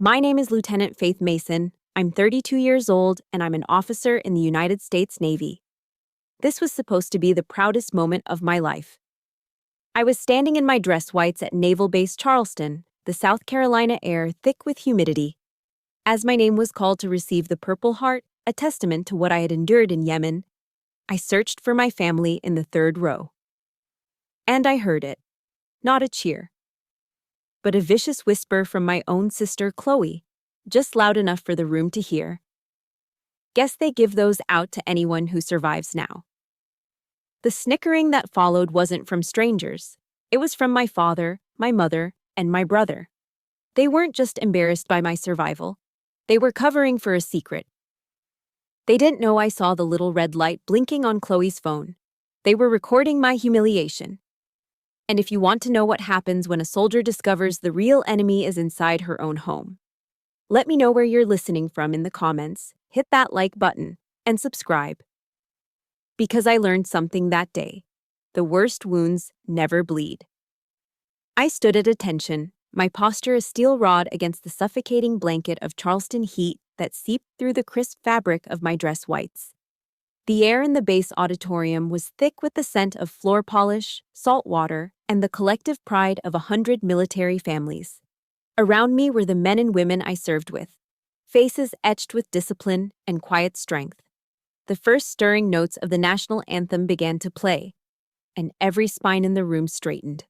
My name is Lieutenant Faith Mason. I'm 32 years old, and I'm an officer in the United States Navy. This was supposed to be the proudest moment of my life. I was standing in my dress whites at Naval Base Charleston, the South Carolina air thick with humidity. As my name was called to receive the Purple Heart, a testament to what I had endured in Yemen, I searched for my family in the third row. And I heard it. Not a cheer, but a vicious whisper from my own sister Chloe, just loud enough for the room to hear. Guess they give those out to anyone who survives now. The snickering that followed wasn't from strangers. It was from my father, my mother, and my brother. They weren't just embarrassed by my survival. They were covering for a secret. They didn't know I saw the little red light blinking on Chloe's phone. They were recording my humiliation. And if you want to know what happens when a soldier discovers the real enemy is inside her own home, let me know where you're listening from in the comments, hit that like button, and subscribe. Because I learned something that day. The worst wounds never bleed. I stood at attention, my posture a steel rod against the suffocating blanket of Charleston heat that seeped through the crisp fabric of my dress whites. The air in the base auditorium was thick with the scent of floor polish, salt water, and the collective pride of 100 military families. Around me were the men and women I served with, faces etched with discipline and quiet strength. The first stirring notes of the national anthem began to play, and every spine in the room straightened.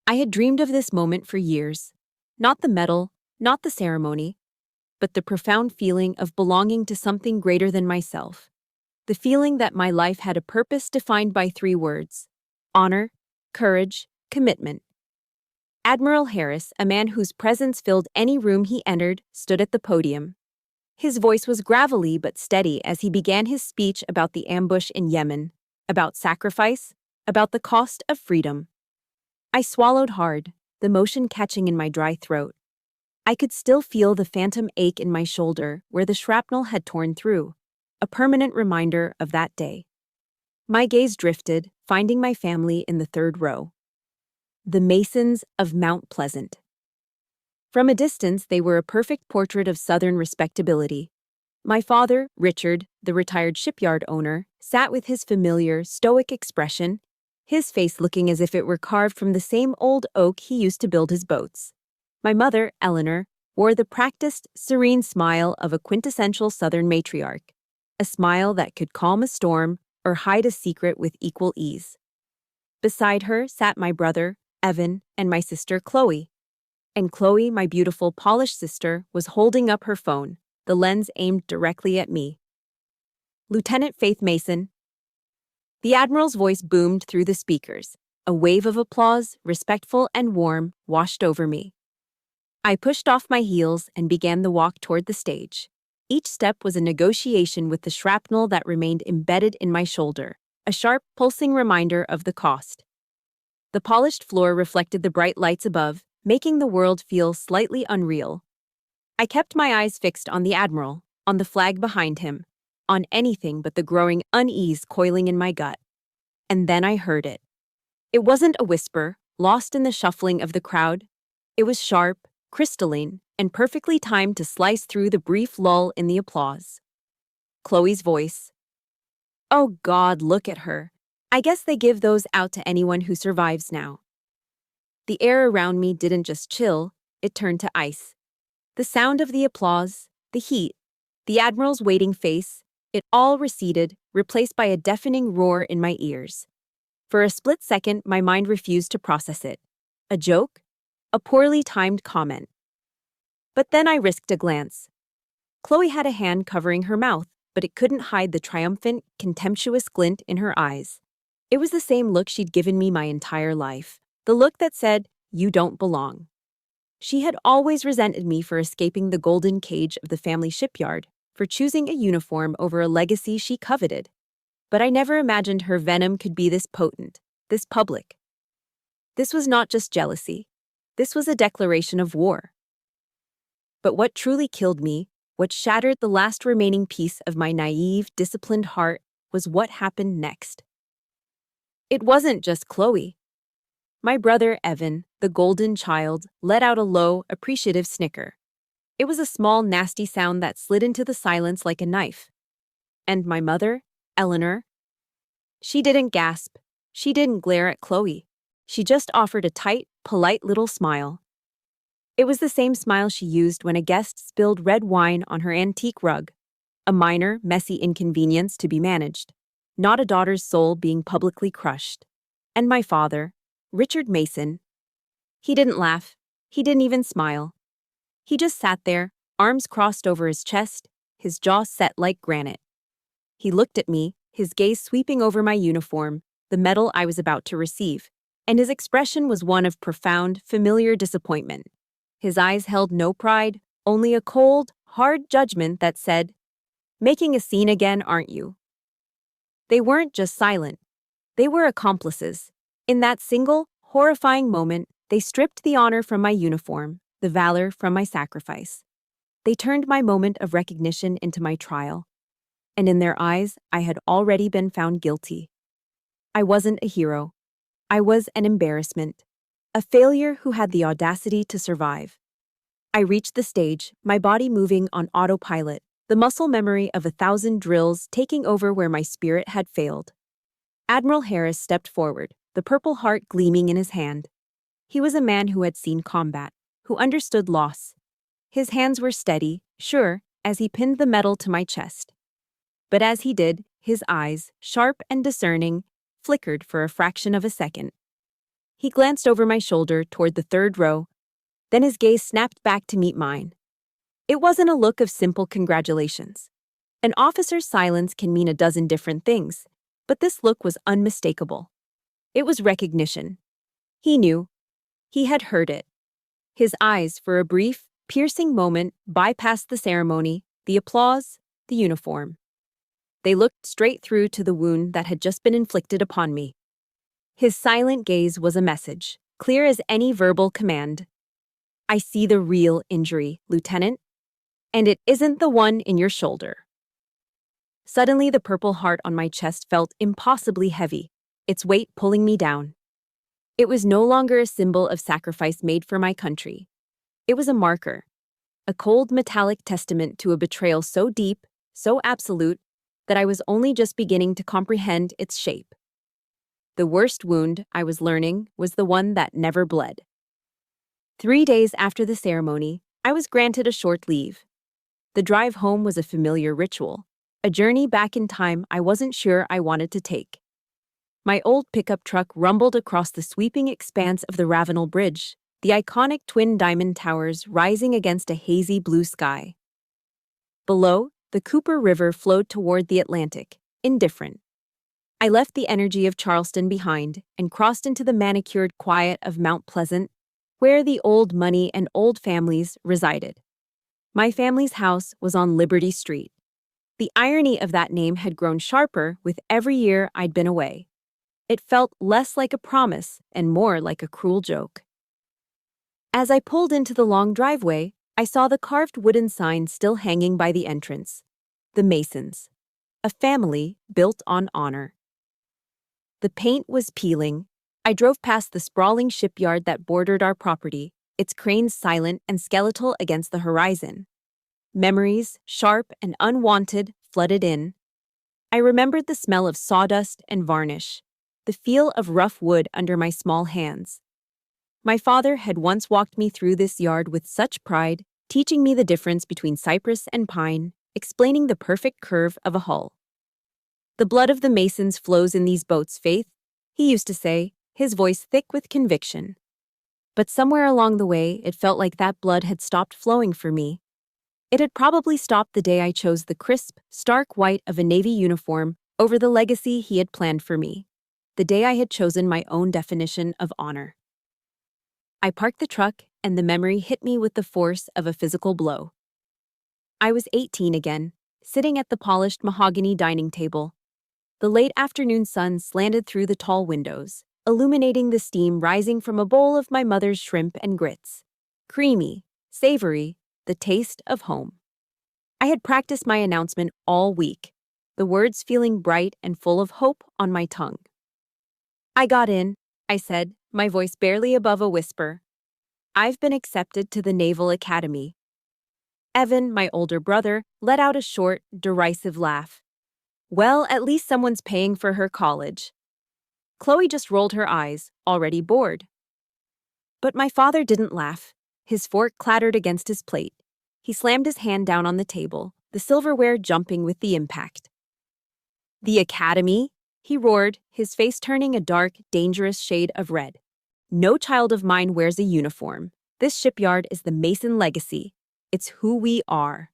I had dreamed of this moment for years, not the medal, not the ceremony, but the profound feeling of belonging to something greater than myself. The feeling that my life had a purpose defined by 3 words: honor, courage, commitment. Admiral Harris, a man whose presence filled any room he entered, stood at the podium. His voice was gravelly but steady as he began his speech about the ambush in Yemen, about sacrifice, about the cost of freedom. I swallowed hard, the motion catching in my dry throat. I could still feel the phantom ache in my shoulder where the shrapnel had torn through, a permanent reminder of that day. My gaze drifted, finding my family in the third row. The Masons of Mount Pleasant. From a distance, they were a perfect portrait of Southern respectability. My father, Richard, the retired shipyard owner, sat with his familiar, stoic expression, his face looking as if it were carved from the same old oak he used to build his boats. My mother, Eleanor, wore the practiced, serene smile of a quintessential Southern matriarch, a smile that could calm a storm or hide a secret with equal ease. Beside her sat my brother, Evan, and my sister, Chloe. And Chloe, my beautiful, polished sister, was holding up her phone, the lens aimed directly at me. Lieutenant Faith Mason. The Admiral's voice boomed through the speakers. A wave of applause, respectful and warm, washed over me. I pushed off my heels and began the walk toward the stage. Each step was a negotiation with the shrapnel that remained embedded in my shoulder, a sharp, pulsing reminder of the cost. The polished floor reflected the bright lights above, making the world feel slightly unreal. I kept my eyes fixed on the Admiral, on the flag behind him, on anything but the growing unease coiling in my gut. And then I heard it. It wasn't a whisper, lost in the shuffling of the crowd. It was sharp, crystalline, and perfectly timed to slice through the brief lull in the applause. Chloe's voice. Oh God, look at her. I guess they give those out to anyone who survives now. The air around me didn't just chill, it turned to ice. The sound of the applause, the heat, the Admiral's waiting face, it all receded, replaced by a deafening roar in my ears. For a split second, my mind refused to process it. A joke? A poorly timed comment. But then I risked a glance. Chloe had a hand covering her mouth, but it couldn't hide the triumphant, contemptuous glint in her eyes. It was the same look she'd given me my entire life, the look that said, "You don't belong." She had always resented me for escaping the golden cage of the family shipyard, for choosing a uniform over a legacy she coveted. But I never imagined her venom could be this potent, this public. This was not just jealousy. This was a declaration of war. But what truly killed me, what shattered the last remaining piece of my naive, disciplined heart, was what happened next. It wasn't just Chloe. My brother, Evan, the golden child, let out a low, appreciative snicker, It was a small, nasty sound that slid into the silence like a knife. And my mother, Eleanor, she didn't gasp. She didn't glare at Chloe. She just offered a tight, polite little smile. It was the same smile she used when a guest spilled red wine on her antique rug. A minor, messy inconvenience to be managed, not a daughter's soul being publicly crushed. And my father, Richard Mason, he didn't laugh. He didn't even smile. He just sat there, arms crossed over his chest, his jaw set like granite. He looked at me, his gaze sweeping over my uniform, the medal I was about to receive, and his expression was one of profound, familiar disappointment. His eyes held no pride, only a cold, hard judgment that said, "Making a scene again, aren't you?" They weren't just silent. They were accomplices. In that single, horrifying moment, they stripped the honor from my uniform, the valor from my sacrifice. They turned my moment of recognition into my trial. And in their eyes, I had already been found guilty. I wasn't a hero. I was an embarrassment. A failure who had the audacity to survive. I reached the stage, my body moving on autopilot, the muscle memory of 1,000 drills taking over where my spirit had failed. Admiral Harris stepped forward, the Purple Heart gleaming in his hand. He was a man who had seen combat, who understood loss. His hands were steady, sure, as he pinned the medal to my chest. But as he did, his eyes, sharp and discerning, flickered for a fraction of a second. He glanced over my shoulder toward the third row, then his gaze snapped back to meet mine. It wasn't a look of simple congratulations. An officer's silence can mean a dozen different things, but this look was unmistakable. It was recognition. He knew. He had heard it. His eyes, for a brief, piercing moment, bypassed the ceremony, the applause, the uniform. They looked straight through to the wound that had just been inflicted upon me. His silent gaze was a message, clear as any verbal command. "I see the real injury, Lieutenant, and it isn't the one in your shoulder." Suddenly, the Purple Heart on my chest felt impossibly heavy, its weight pulling me down. It was no longer a symbol of sacrifice made for my country. It was a marker, a cold metallic testament to a betrayal so deep, so absolute, that I was only just beginning to comprehend its shape. The worst wound, I was learning, was the one that never bled. 3 days after the ceremony, I was granted a short leave. The drive home was a familiar ritual, a journey back in time I wasn't sure I wanted to take. My old pickup truck rumbled across the sweeping expanse of the Ravenel Bridge, the iconic twin diamond towers rising against a hazy blue sky. Below, the Cooper River flowed toward the Atlantic, indifferent. I left the energy of Charleston behind and crossed into the manicured quiet of Mount Pleasant, where the old money and old families resided. My family's house was on Liberty Street. The irony of that name had grown sharper with every year I'd been away. It felt less like a promise and more like a cruel joke. As I pulled into the long driveway, I saw the carved wooden sign still hanging by the entrance. The Masons. A family built on honor. The paint was peeling. I drove past the sprawling shipyard that bordered our property, its cranes silent and skeletal against the horizon. Memories, sharp and unwanted, flooded in. I remembered the smell of sawdust and varnish, the feel of rough wood under my small hands. My father had once walked me through this yard with such pride, teaching me the difference between cypress and pine, explaining the perfect curve of a hull. "The blood of the Masons flows in these boats, Faith," he used to say, his voice thick with conviction. But somewhere along the way, it felt like that blood had stopped flowing for me. It had probably stopped the day I chose the crisp, stark white of a Navy uniform over the legacy he had planned for me. The day I had chosen my own definition of honor. I parked the truck, and the memory hit me with the force of a physical blow. I was 18 again, sitting at the polished mahogany dining table. The late afternoon sun slanted through the tall windows, illuminating the steam rising from a bowl of my mother's shrimp and grits. Creamy, savory, the taste of home. I had practiced my announcement all week, the words feeling bright and full of hope on my tongue. "I got in," I said, my voice barely above a whisper. "I've been accepted to the Naval Academy." Evan, my older brother, let out a short, derisive laugh. Well, at least someone's paying for her college. Chloe just rolled her eyes, already bored. But my father didn't laugh. His fork clattered against his plate. He slammed his hand down on the table, the silverware jumping with the impact. "The Academy?" he roared, his face turning a dark, dangerous shade of red. "No child of mine wears a uniform. This shipyard is the Mason legacy. It's who we are."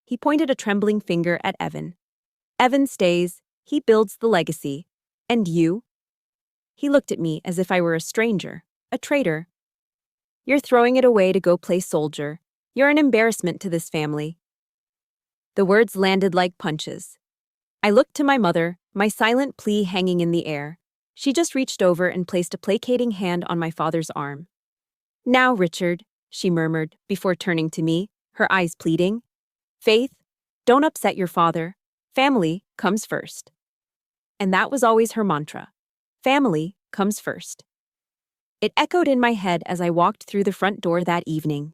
He pointed a trembling finger at Evan. "Evan stays. He builds the legacy. And you?" He looked at me as if I were a stranger, a traitor. "You're throwing it away to go play soldier. You're an embarrassment to this family." The words landed like punches. I looked to my mother, my silent plea hanging in the air. She just reached over and placed a placating hand on my father's arm. "Now, Richard," she murmured before turning to me, her eyes pleading. "Faith, don't upset your father. Family comes first." And that was always her mantra. Family comes first. It echoed in my head as I walked through the front door that evening.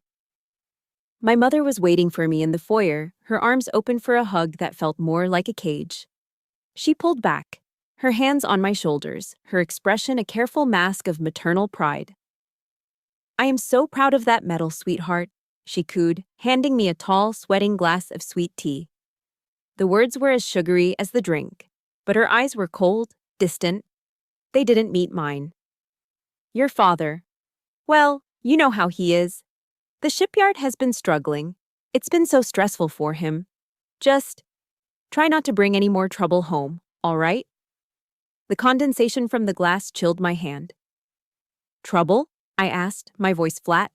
My mother was waiting for me in the foyer, her arms open for a hug that felt more like a cage. She pulled back, her hands on my shoulders, her expression a careful mask of maternal pride. "I am so proud of that medal, sweetheart," she cooed, handing me a tall, sweating glass of sweet tea. The words were as sugary as the drink, but her eyes were cold, distant. They didn't meet mine. "Your father. Well, you know how he is. The shipyard has been struggling. It's been so stressful for him. Just try not to bring any more trouble home, all right?" The condensation from the glass chilled my hand. "Trouble?" I asked, my voice flat.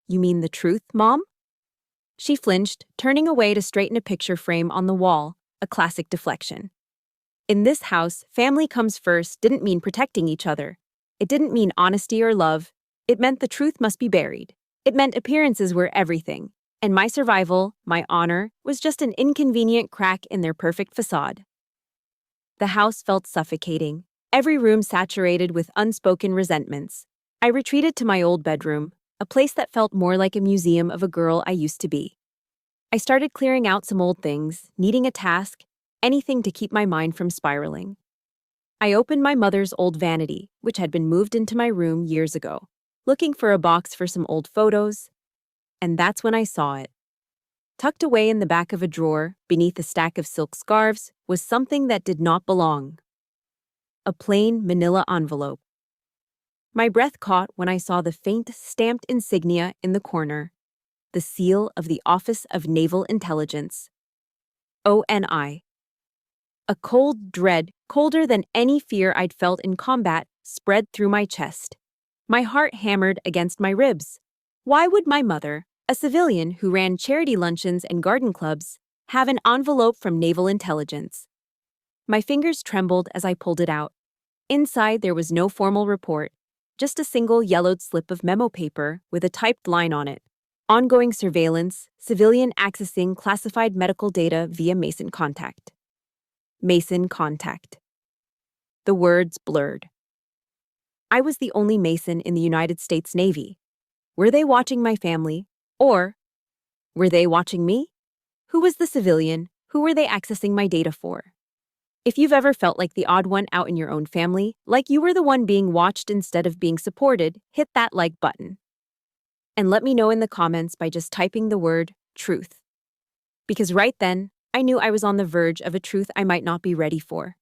"You mean the truth, Mom?" She flinched, turning away to straighten a picture frame on the wall, a classic deflection. In this house, family comes first didn't mean protecting each other. It didn't mean honesty or love. It meant the truth must be buried. It meant appearances were everything, and my survival, my honor, was just an inconvenient crack in their perfect facade. The house felt suffocating, every room saturated with unspoken resentments. I retreated to my old bedroom, a place that felt more like a museum of a girl I used to be. I started clearing out some old things, needing a task, anything to keep my mind from spiraling. I opened my mother's old vanity, which had been moved into my room years ago, looking for a box for some old photos, and that's when I saw it. Tucked away in the back of a drawer, beneath a stack of silk scarves, was something that did not belong. A plain manila envelope. My breath caught when I saw the faint, stamped insignia in the corner, the seal of the Office of Naval Intelligence. ONI. A cold dread, colder than any fear I'd felt in combat, spread through my chest. My heart hammered against my ribs. Why would my mother, a civilian who ran charity luncheons and garden clubs, have an envelope from Naval Intelligence? My fingers trembled as I pulled it out. Inside, there was no formal report, just a single yellowed slip of memo paper with a typed line on it. Ongoing surveillance, civilian accessing classified medical data via Mason contact. Mason contact. The words blurred. I was the only Mason in the United States Navy. Were they watching my family? Or were they watching me? Who was the civilian? Who were they accessing my data for? If you've ever felt like the odd one out in your own family, like you were the one being watched instead of being supported, hit that like button. And let me know in the comments by just typing the word truth. Because right then, I knew I was on the verge of a truth I might not be ready for.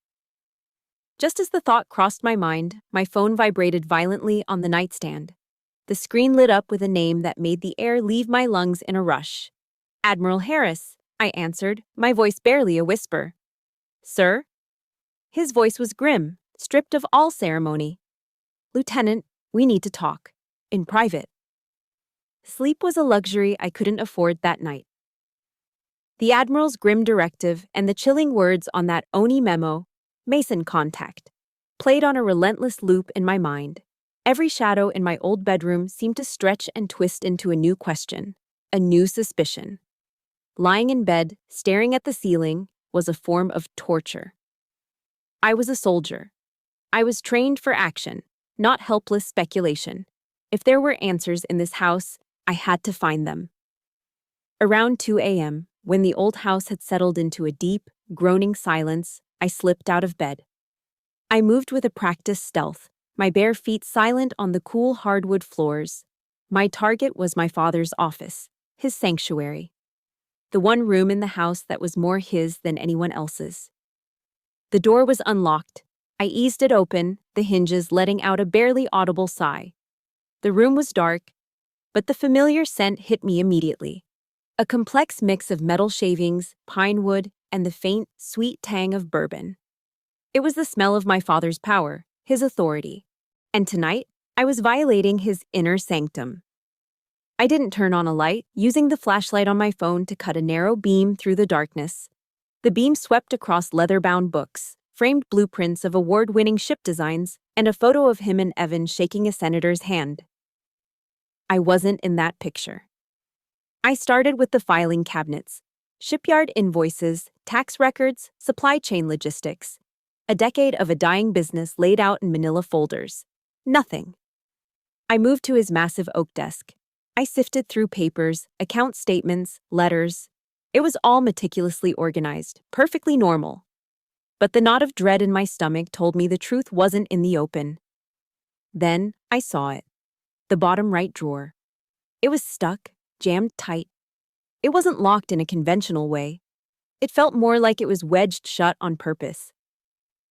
Just as the thought crossed my mind, my phone vibrated violently on the nightstand. The screen lit up with a name that made the air leave my lungs in a rush. "Admiral Harris," I answered, my voice barely a whisper. "Sir?" His voice was grim, stripped of all ceremony. "Lieutenant, we need to talk. In private." Sleep was a luxury I couldn't afford that night. The Admiral's grim directive and the chilling words on that ONI memo, Mason contact, played on a relentless loop in my mind. Every shadow in my old bedroom seemed to stretch and twist into a new question, a new suspicion. Lying in bed, staring at the ceiling, was a form of torture. I was a soldier. I was trained for action, not helpless speculation. If there were answers in this house, I had to find them. Around 2 a.m., when the old house had settled into a deep, groaning silence, I slipped out of bed. I moved with a practiced stealth, my bare feet silent on the cool hardwood floors. My target was my father's office, his sanctuary. The one room in the house that was more his than anyone else's. The door was unlocked. I eased it open, the hinges letting out a barely audible sigh. The room was dark, but the familiar scent hit me immediately. A complex mix of metal shavings, pine wood, and the faint, sweet tang of bourbon. It was the smell of my father's power, his authority. And tonight, I was violating his inner sanctum. I didn't turn on a light, using the flashlight on my phone to cut a narrow beam through the darkness. The beam swept across leather-bound books, framed blueprints of award-winning ship designs, and a photo of him and Evan shaking a senator's hand. I wasn't in that picture. I started with the filing cabinets, shipyard invoices, tax records, supply chain logistics. A decade of a dying business laid out in manila folders. Nothing. I moved to his massive oak desk. I sifted through papers, account statements, letters. It was all meticulously organized, perfectly normal. But the knot of dread in my stomach told me the truth wasn't in the open. Then I saw it. The bottom right drawer. It was stuck, jammed tight. It wasn't locked in a conventional way. It felt more like it was wedged shut on purpose.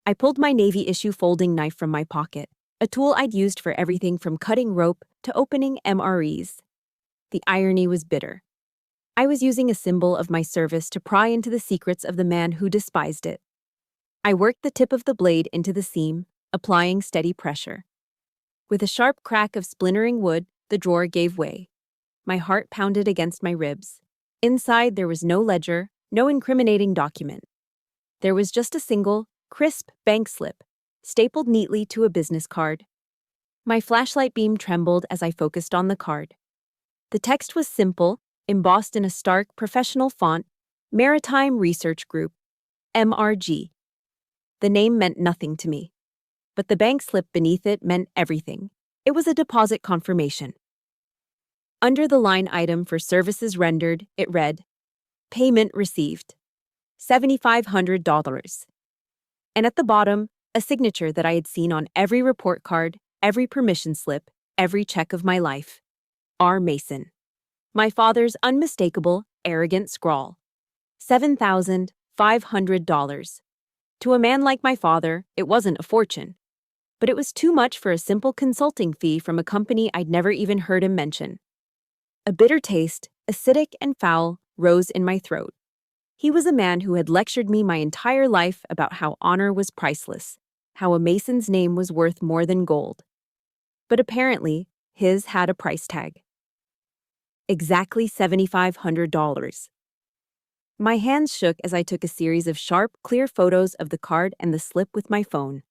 I pulled my Navy issue folding knife from my pocket, a tool I'd used for everything from cutting rope to opening MREs. The irony was bitter. I was using a symbol of my service to pry into the secrets of the man who despised it. I worked the tip of the blade into the seam, applying steady pressure. With a sharp crack of splintering wood, the drawer gave way. My heart pounded against my ribs. Inside, there was no ledger, no incriminating document. There was just a single, crisp bank slip, stapled neatly to a business card. My flashlight beam trembled as I focused on the card. The text was simple, embossed in a stark, professional font, Maritime Research Group, MRG. The name meant nothing to me. But the bank slip beneath it meant everything. It was a deposit confirmation. Under the line item for services rendered, it read, Payment received, $7,500. And at the bottom, a signature that I had seen on every report card, every permission slip, every check of my life. R. Mason. My father's unmistakable, arrogant scrawl. $7,500. To a man like my father, it wasn't a fortune. But it was too much for a simple consulting fee from a company I'd never even heard him mention. A bitter taste, acidic and foul, rose in my throat. He was a man who had lectured me my entire life about how honor was priceless, how a Mason's name was worth more than gold. But apparently, his had a price tag. Exactly $7,500. My hands shook as I took a series of sharp, clear photos of the card and the slip with my phone.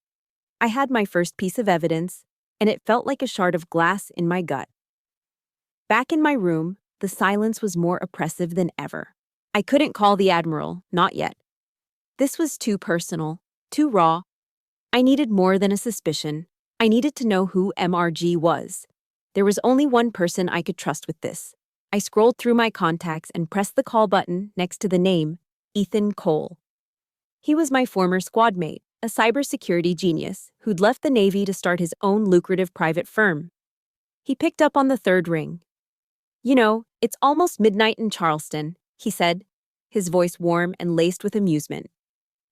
I had my first piece of evidence, and it felt like a shard of glass in my gut. Back in my room, the silence was more oppressive than ever. I couldn't call the Admiral, not yet. This was too personal, too raw. I needed more than a suspicion. I needed to know who MRG was. There was only one person I could trust with this. I scrolled through my contacts and pressed the call button next to the name, Ethan Cole. He was my former squad mate, a cybersecurity genius who'd left the Navy to start his own lucrative private firm. He picked up on the third ring. You know, it's almost midnight in Charleston, he said, his voice warm and laced with amusement.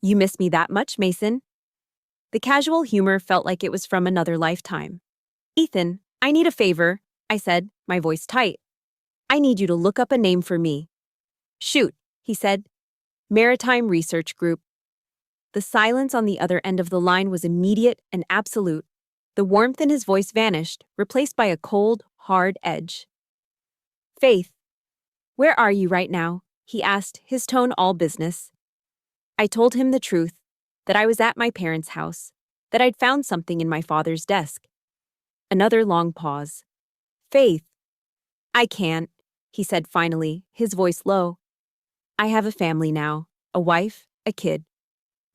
You miss me that much, Mason? The casual humor felt like it was from another lifetime. Ethan, I need a favor, I said, my voice tight. I need you to look up a name for me. Shoot, he said. Maritime Research Group. The silence on the other end of the line was immediate and absolute. The warmth in his voice vanished, replaced by a cold, hard edge. Faith, where are you right now? He asked, his tone all business. I told him the truth, that I was at my parents' house, that I'd found something in my father's desk. Another long pause. Faith. I can't, he said finally, his voice low. I have a family now, a wife, a kid.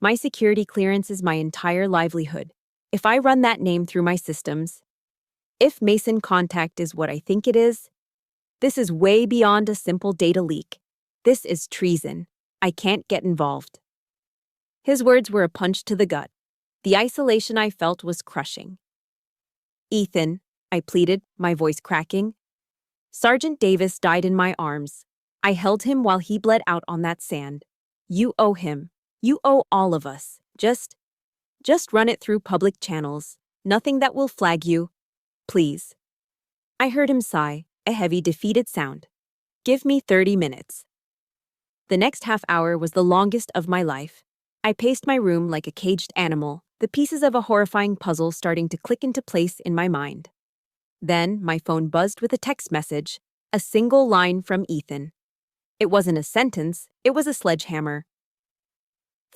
My security clearance is my entire livelihood. If I run that name through my systems, if Mason Contact is what I think it is, This is way beyond a simple data leak. This is treason. I can't get involved. His words were a punch to the gut. The isolation I felt was crushing. Ethan, I pleaded, my voice cracking. Sergeant Davis died in my arms. I held him while he bled out on that sand. You owe him. You owe all of us. Just run it through public channels. Nothing that will flag you. Please. I heard him sigh, a heavy, defeated sound. Give me 30 minutes. The next half hour was the longest of my life. I paced my room like a caged animal, the pieces of a horrifying puzzle starting to click into place in my mind. Then my phone buzzed with a text message, a single line from Ethan. It wasn't a sentence, it was a sledgehammer.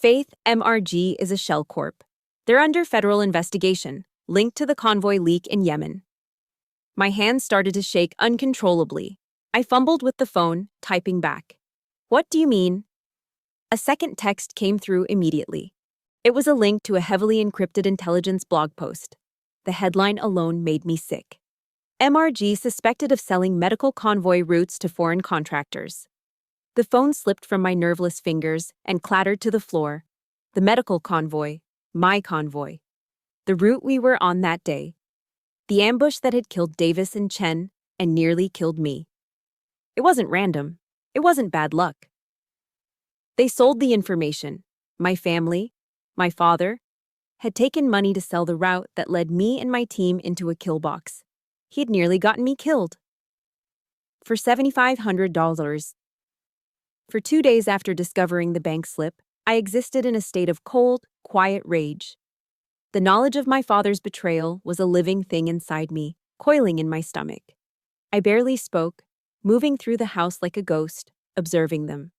Faith MRG is a shell corp. They're under federal investigation, linked to the convoy leak in Yemen. My hands started to shake uncontrollably. I fumbled with the phone, typing back. What do you mean? A second text came through immediately. It was a link to a heavily encrypted intelligence blog post. The headline alone made me sick. MRG suspected of selling medical convoy routes to foreign contractors. The phone slipped from my nerveless fingers and clattered to the floor. The medical convoy, my convoy. The route we were on that day. The ambush that had killed Davis and Chen and nearly killed me. It wasn't random. It wasn't bad luck. They sold the information. My family, my father, had taken money to sell the route that led me and my team into a kill box. He had nearly gotten me killed. For $7,500. For 2 days after discovering the bank slip, I existed in a state of cold, quiet rage. The knowledge of my father's betrayal was a living thing inside me, coiling in my stomach. I barely spoke, moving through the house like a ghost, observing them.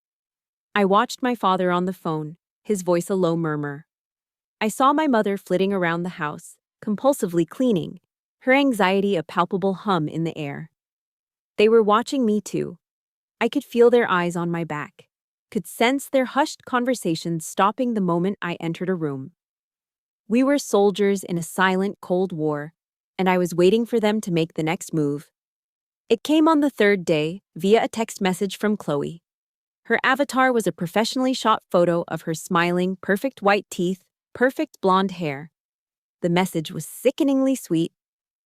I watched my father on the phone, his voice a low murmur. I saw my mother flitting around the house, compulsively cleaning, her anxiety a palpable hum in the air. They were watching me too. I could feel their eyes on my back, could sense their hushed conversations stopping the moment I entered a room. We were soldiers in a silent Cold War, and I was waiting for them to make the next move. It came on the third day via a text message from Chloe. Her avatar was a professionally shot photo of her smiling, perfect white teeth, perfect blonde hair. The message was sickeningly sweet.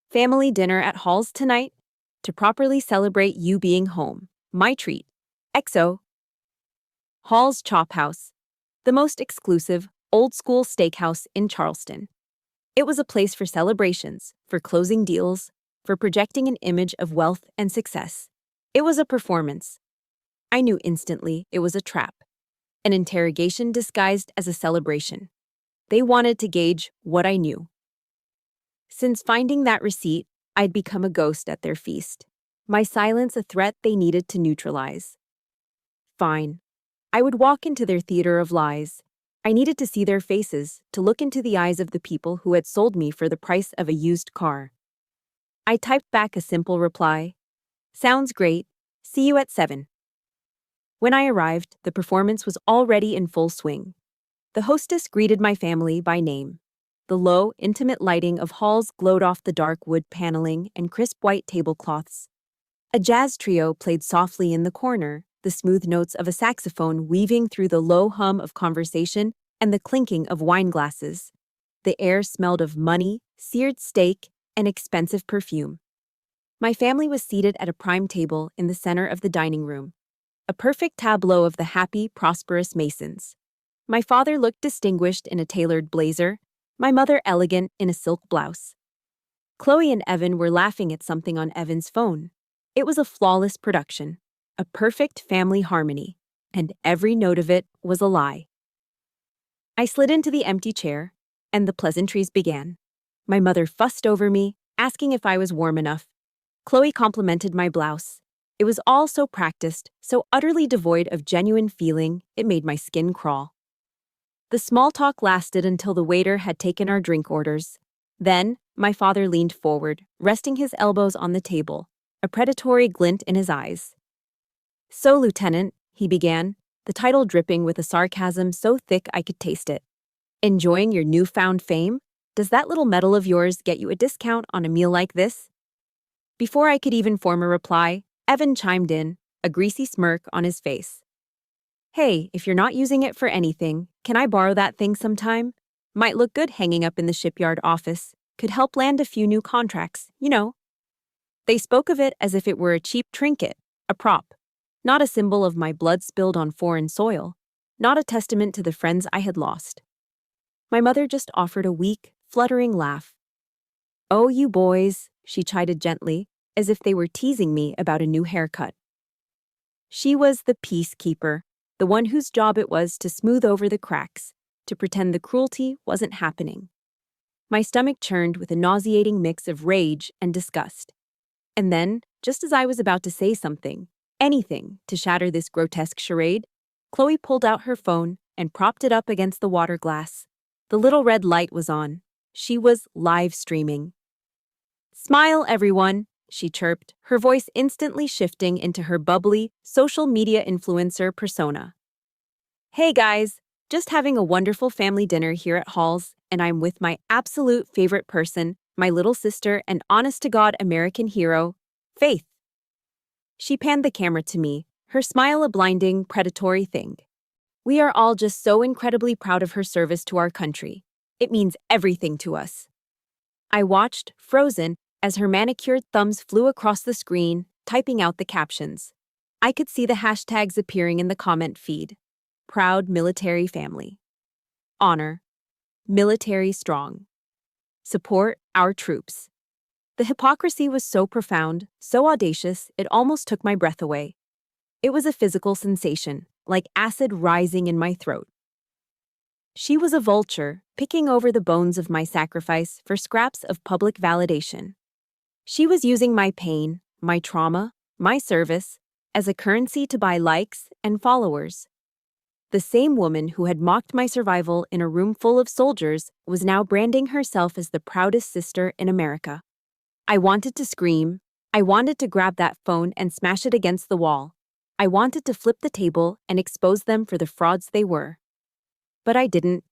Family dinner at Hall's tonight to properly celebrate you being home. My treat. XO. Hall's Chop House, the most exclusive, old-school steakhouse in Charleston. It was a place for celebrations, for closing deals, for projecting an image of wealth and success. It was a performance. I knew instantly it was a trap, an interrogation disguised as a celebration. They wanted to gauge what I knew. Since finding that receipt, I'd become a ghost at their feast. My silence a threat they needed to neutralize. Fine. I would walk into their theater of lies. I needed to see their faces, to look into the eyes of the people who had sold me for the price of a used car. I typed back a simple reply. Sounds great. See you at 7. When I arrived, the performance was already in full swing. The hostess greeted my family by name. The low, intimate lighting of halls glowed off the dark wood paneling and crisp white tablecloths. A jazz trio played softly in the corner, the smooth notes of a saxophone weaving through the low hum of conversation and the clinking of wine glasses. The air smelled of money, seared steak, and expensive perfume. My family was seated at a prime table in the center of the dining room, a perfect tableau of the happy, prosperous Masons. My father looked distinguished in a tailored blazer, my mother elegant in a silk blouse. Chloe and Evan were laughing at something on Evan's phone. It was a flawless production, a perfect family harmony, and every note of it was a lie. I slid into the empty chair, and the pleasantries began. My mother fussed over me, asking if I was warm enough. Chloe complimented my blouse. It was all so practiced, so utterly devoid of genuine feeling, it made my skin crawl. The small talk lasted until the waiter had taken our drink orders. Then, my father leaned forward, resting his elbows on the table, a predatory glint in his eyes. So, Lieutenant, he began, the title dripping with a sarcasm so thick I could taste it. Enjoying your newfound fame? Does that little medal of yours get you a discount on a meal like this? Before I could even form a reply, Evan chimed in, a greasy smirk on his face. Hey, if you're not using it for anything, can I borrow that thing sometime? Might look good hanging up in the shipyard office. Could help land a few new contracts, you know. They spoke of it as if it were a cheap trinket, a prop. Not a symbol of my blood spilled on foreign soil. Not a testament to the friends I had lost. My mother just offered a weak, fluttering laugh. Oh, you boys, she chided gently, as if they were teasing me about a new haircut. She was the peacekeeper, the one whose job it was to smooth over the cracks, to pretend the cruelty wasn't happening. My stomach churned with a nauseating mix of rage and disgust. And then, just as I was about to say something, anything, to shatter this grotesque charade, Chloe pulled out her phone and propped it up against the water glass. The little red light was on. She was live streaming. Smile, everyone, she chirped, her voice instantly shifting into her bubbly, social media influencer persona. Hey guys, just having a wonderful family dinner here at Hall's, and I'm with my absolute favorite person, my little sister and honest-to-God American hero, Faith. She panned the camera to me, her smile a blinding, predatory thing. We are all just so incredibly proud of her service to our country. It means everything to us. I watched, frozen, as her manicured thumbs flew across the screen, typing out the captions. I could see the hashtags appearing in the comment feed. Proud military family. Honor. Military strong. Support our troops. The hypocrisy was so profound, so audacious, it almost took my breath away. It was a physical sensation, like acid rising in my throat. She was a vulture, picking over the bones of my sacrifice for scraps of public validation. She was using my pain, my trauma, my service, as a currency to buy likes and followers. The same woman who had mocked my survival in a room full of soldiers was now branding herself as the proudest sister in America. I wanted to scream. I wanted to grab that phone and smash it against the wall. I wanted to flip the table and expose them for the frauds they were. But I didn't.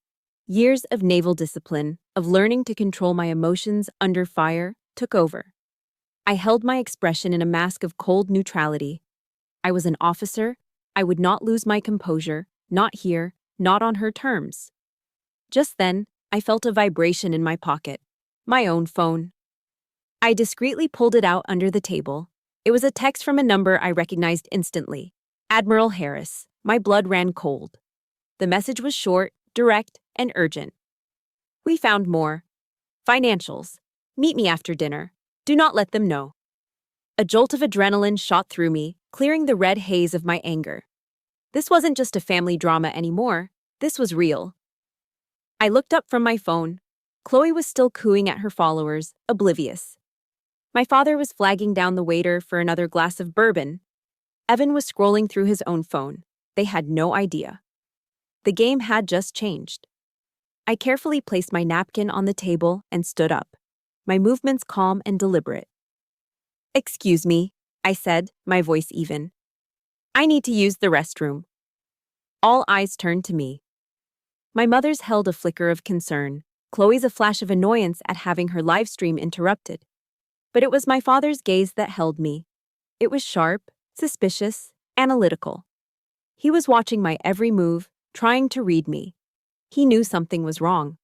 Years of naval discipline, of learning to control my emotions under fire, took over. I held my expression in a mask of cold neutrality. I was an officer. I would not lose my composure, not here, not on her terms. Just then, I felt a vibration in my pocket. My own phone. I discreetly pulled it out under the table. It was a text from a number I recognized instantly. Admiral Harris. My blood ran cold. The message was short, direct, and urgent. We found more. Financials. Meet me after dinner. Do not let them know. A jolt of adrenaline shot through me, clearing the red haze of my anger. This wasn't just a family drama anymore. This was real. I looked up from my phone. Chloe was still cooing at her followers, oblivious. My father was flagging down the waiter for another glass of bourbon. Evan was scrolling through his own phone. They had no idea. The game had just changed. I carefully placed my napkin on the table and stood up, my movements calm and deliberate. Excuse me, I said, my voice even. I need to use the restroom. All eyes turned to me. My mother's held a flicker of concern, Chloe's a flash of annoyance at having her live stream interrupted. But it was my father's gaze that held me. It was sharp, suspicious, analytical. He was watching my every move, trying to read me. He knew something was wrong.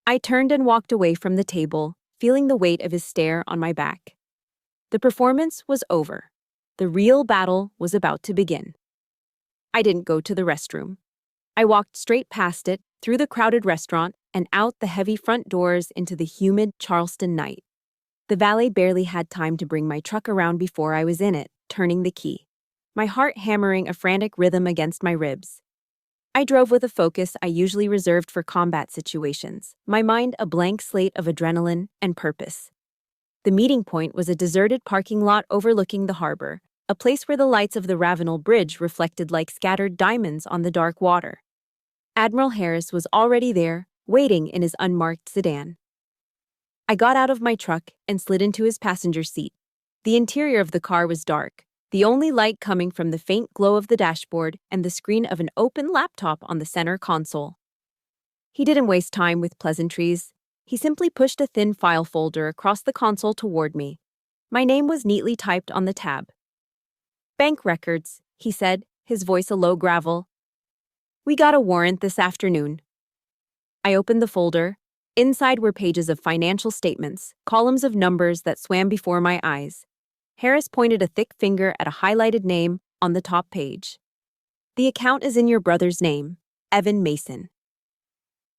I turned and walked away from the table, feeling the weight of his stare on my back. The performance was over. The real battle was about to begin. I didn't go to the restroom. I walked straight past it, through the crowded restaurant, and out the heavy front doors into the humid Charleston night. The valet barely had time to bring my truck around before I was in it, turning the key, my heart hammering a frantic rhythm against my ribs. I drove with a focus I usually reserved for combat situations, my mind a blank slate of adrenaline and purpose. The meeting point was a deserted parking lot overlooking the harbor, a place where the lights of the Ravenel Bridge reflected like scattered diamonds on the dark water. Admiral Harris was already there, waiting in his unmarked sedan. I got out of my truck and slid into his passenger seat. The interior of the car was dark, the only light coming from the faint glow of the dashboard and the screen of an open laptop on the center console. He didn't waste time with pleasantries. He simply pushed a thin file folder across the console toward me. My name was neatly typed on the tab. Bank records, he said, his voice a low gravel. We got a warrant this afternoon. I opened the folder. Inside were pages of financial statements, columns of numbers that swam before my eyes. Harris pointed a thick finger at a highlighted name on the top page. The account is in your brother's name, Evan Mason.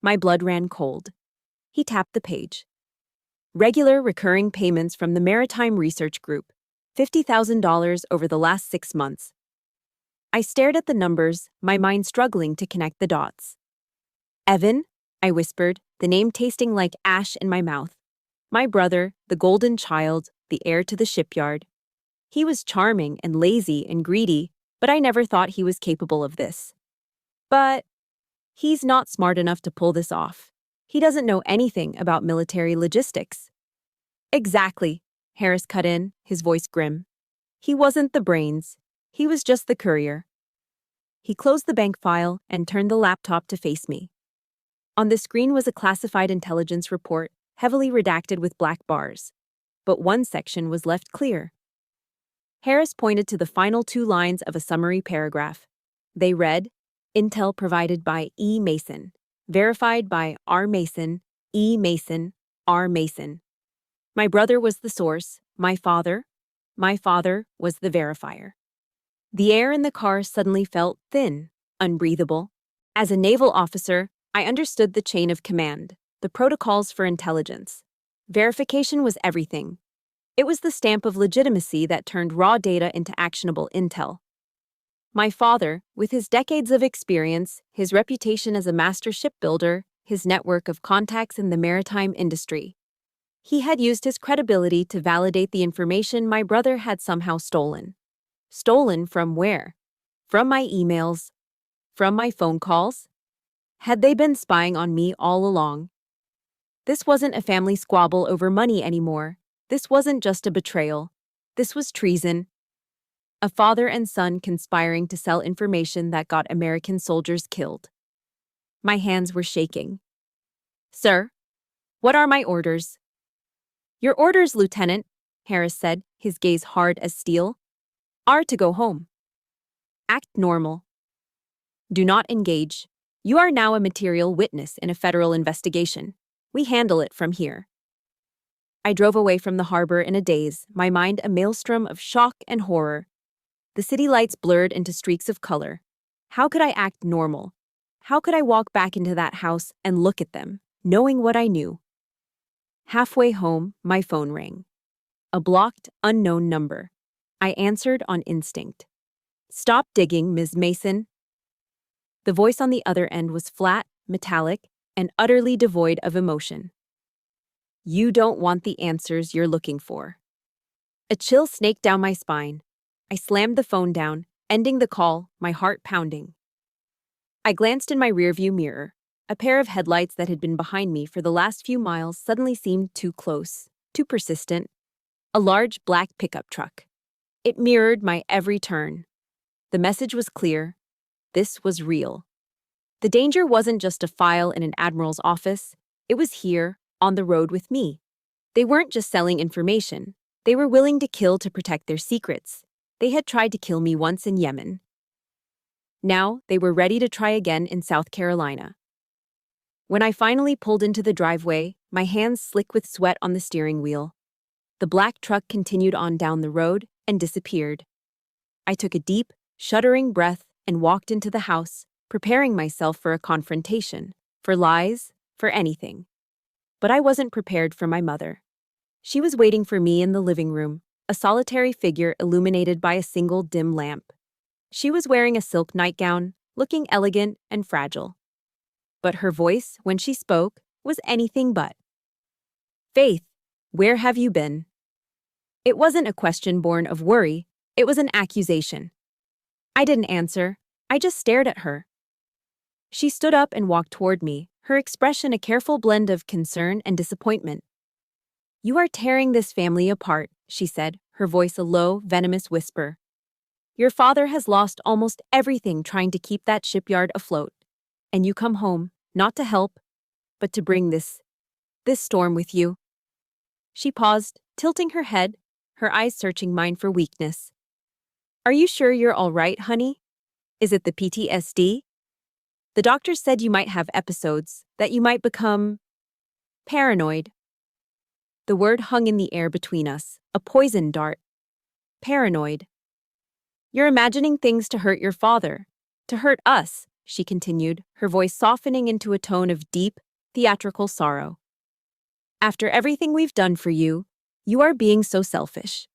My blood ran cold. He tapped the page. Regular recurring payments from the Maritime Research Group, $50,000 over the last 6 months. I stared at the numbers, my mind struggling to connect the dots. Evan, I whispered, the name tasting like ash in my mouth. My brother, the golden child, the heir to the shipyard. He was charming and lazy and greedy, but I never thought he was capable of this. But he's not smart enough to pull this off. He doesn't know anything about military logistics. Exactly, Harris cut in, his voice grim. He wasn't the brains. He was just the courier. He closed the bank file and turned the laptop to face me. On the screen was a classified intelligence report, heavily redacted with black bars. But one section was left clear. Harris pointed to the final 2 lines of a summary paragraph. They read, Intel provided by E. Mason, verified by R. Mason, E. Mason, R. Mason. My brother was the source, my father was the verifier. The air in the car suddenly felt thin, unbreathable. As a naval officer, I understood the chain of command, the protocols for intelligence. Verification was everything. It was the stamp of legitimacy that turned raw data into actionable intel. My father, with his decades of experience, his reputation as a master shipbuilder, his network of contacts in the maritime industry, he had used his credibility to validate the information my brother had somehow stolen. Stolen from where? From my emails? From my phone calls? Had they been spying on me all along? This wasn't a family squabble over money anymore. This wasn't just a betrayal. This was treason. A father and son conspiring to sell information that got American soldiers killed. My hands were shaking. Sir, what are my orders? Your orders, Lieutenant, Harris said, his gaze hard as steel, are to go home. Act normal. Do not engage. You are now a material witness in a federal investigation. We handle it from here. I drove away from the harbor in a daze, my mind a maelstrom of shock and horror. The city lights blurred into streaks of color. How could I act normal? How could I walk back into that house and look at them, knowing what I knew? Halfway home, my phone rang. A blocked, unknown number. I answered on instinct. Stop digging, Ms. Mason. The voice on the other end was flat, metallic, and utterly devoid of emotion. You don't want the answers you're looking for. A chill snaked down my spine. I slammed the phone down, ending the call, my heart pounding. I glanced in my rearview mirror. A pair of headlights that had been behind me for the last few miles suddenly seemed too close, too persistent. A large black pickup truck. It mirrored my every turn. The message was clear. This was real. The danger wasn't just a file in an admiral's office. It was here, on the road with me. They weren't just selling information. They were willing to kill to protect their secrets. They had tried to kill me once in Yemen. Now, they were ready to try again in South Carolina. When I finally pulled into the driveway, my hands slick with sweat on the steering wheel. The black truck continued on down the road and disappeared. I took a deep, shuddering breath and walked into the house, preparing myself for a confrontation, for lies, for anything. But I wasn't prepared for my mother. She was waiting for me in the living room, a solitary figure illuminated by a single dim lamp. She was wearing a silk nightgown, looking elegant and fragile. But her voice, when she spoke, was anything but. Faith, where have you been? It wasn't a question born of worry, it was an accusation. I didn't answer, I just stared at her. She stood up and walked toward me, her expression a careful blend of concern and disappointment. You are tearing this family apart, she said, her voice a low, venomous whisper. Your father has lost almost everything trying to keep that shipyard afloat. And you come home, not to help, but to bring this storm with you. She paused, tilting her head, her eyes searching mine for weakness. Are you sure you're all right, honey? Is it the PTSD? The doctor said you might have episodes, that you might become paranoid. The word hung in the air between us, a poison dart. Paranoid. You're imagining things to hurt your father, to hurt us, she continued, her voice softening into a tone of deep, theatrical sorrow. After everything we've done for you, you are being so selfish.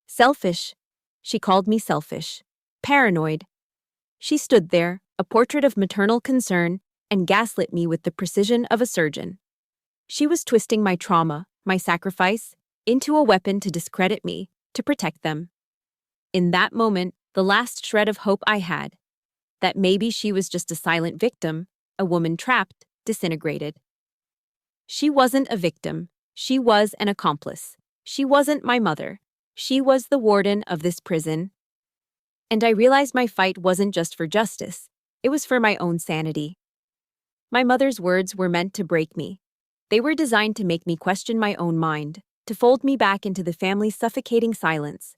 Selfish. She called me selfish. Paranoid. She stood there, a portrait of maternal concern, and gaslit me with the precision of a surgeon. She was twisting my trauma, my sacrifice, into a weapon to discredit me, to protect them. In that moment, the last shred of hope I had, that maybe she was just a silent victim, a woman trapped, disintegrated. She wasn't a victim. She was an accomplice. She wasn't my mother. She was the warden of this prison. And I realized my fight wasn't just for justice. It was for my own sanity. My mother's words were meant to break me. They were designed to make me question my own mind, to fold me back into the family's suffocating silence.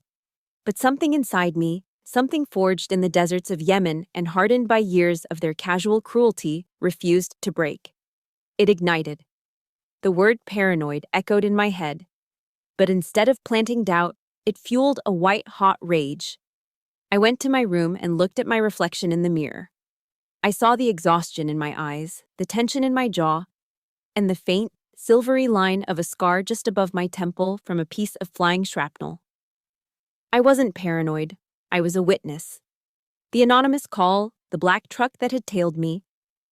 But something inside me, something forged in the deserts of Yemen and hardened by years of their casual cruelty, refused to break. It ignited. The word paranoid echoed in my head. But instead of planting doubt, it fueled a white-hot rage. I went to my room and looked at my reflection in the mirror. I saw the exhaustion in my eyes, the tension in my jaw, and the faint, silvery line of a scar just above my temple from a piece of flying shrapnel. I wasn't paranoid. I was a witness. The anonymous call, the black truck that had tailed me,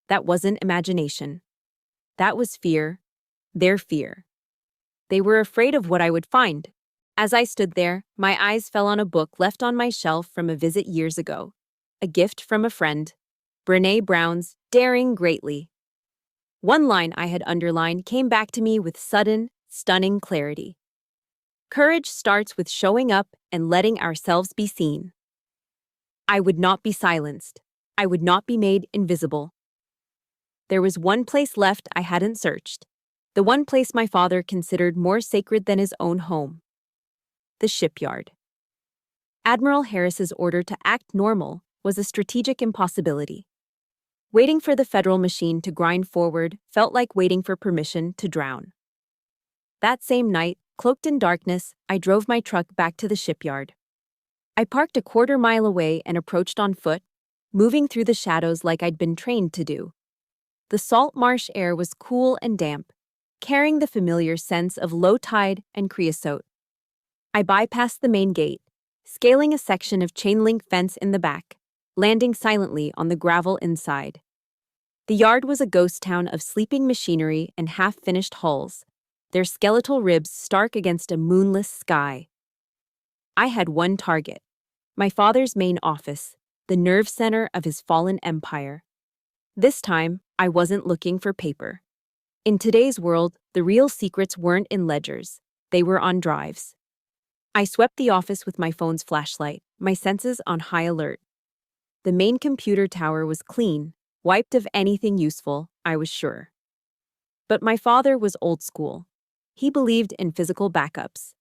that wasn't imagination. That was fear. Their fear. They were afraid of what I would find. As I stood there, my eyes fell on a book left on my shelf from a visit years ago. A gift from a friend. Brené Brown's Daring Greatly. One line I had underlined came back to me with sudden, stunning clarity. Courage starts with showing up and letting ourselves be seen. I would not be silenced. I would not be made invisible. There was one place left I hadn't searched. The one place my father considered more sacred than his own home. The shipyard. Admiral Harris's order to act normal was a strategic impossibility. Waiting for the federal machine to grind forward felt like waiting for permission to drown. That same night, cloaked in darkness, I drove my truck back to the shipyard. I parked a quarter-mile away and approached on foot, moving through the shadows like I'd been trained to do. The salt marsh air was cool and damp, carrying the familiar sense of low tide and creosote. I bypassed the main gate, scaling a section of chain-link fence in the back, landing silently on the gravel inside. The yard was a ghost town of sleeping machinery and half-finished hulls, their skeletal ribs stark against a moonless sky. I had one target, my father's main office, the nerve center of his fallen empire. This time, I wasn't looking for paper. In today's world, the real secrets weren't in ledgers, they were on drives. I swept the office with my phone's flashlight, my senses on high alert. The main computer tower was clean, wiped of anything useful, I was sure. But my father was old school. He believed in physical backups.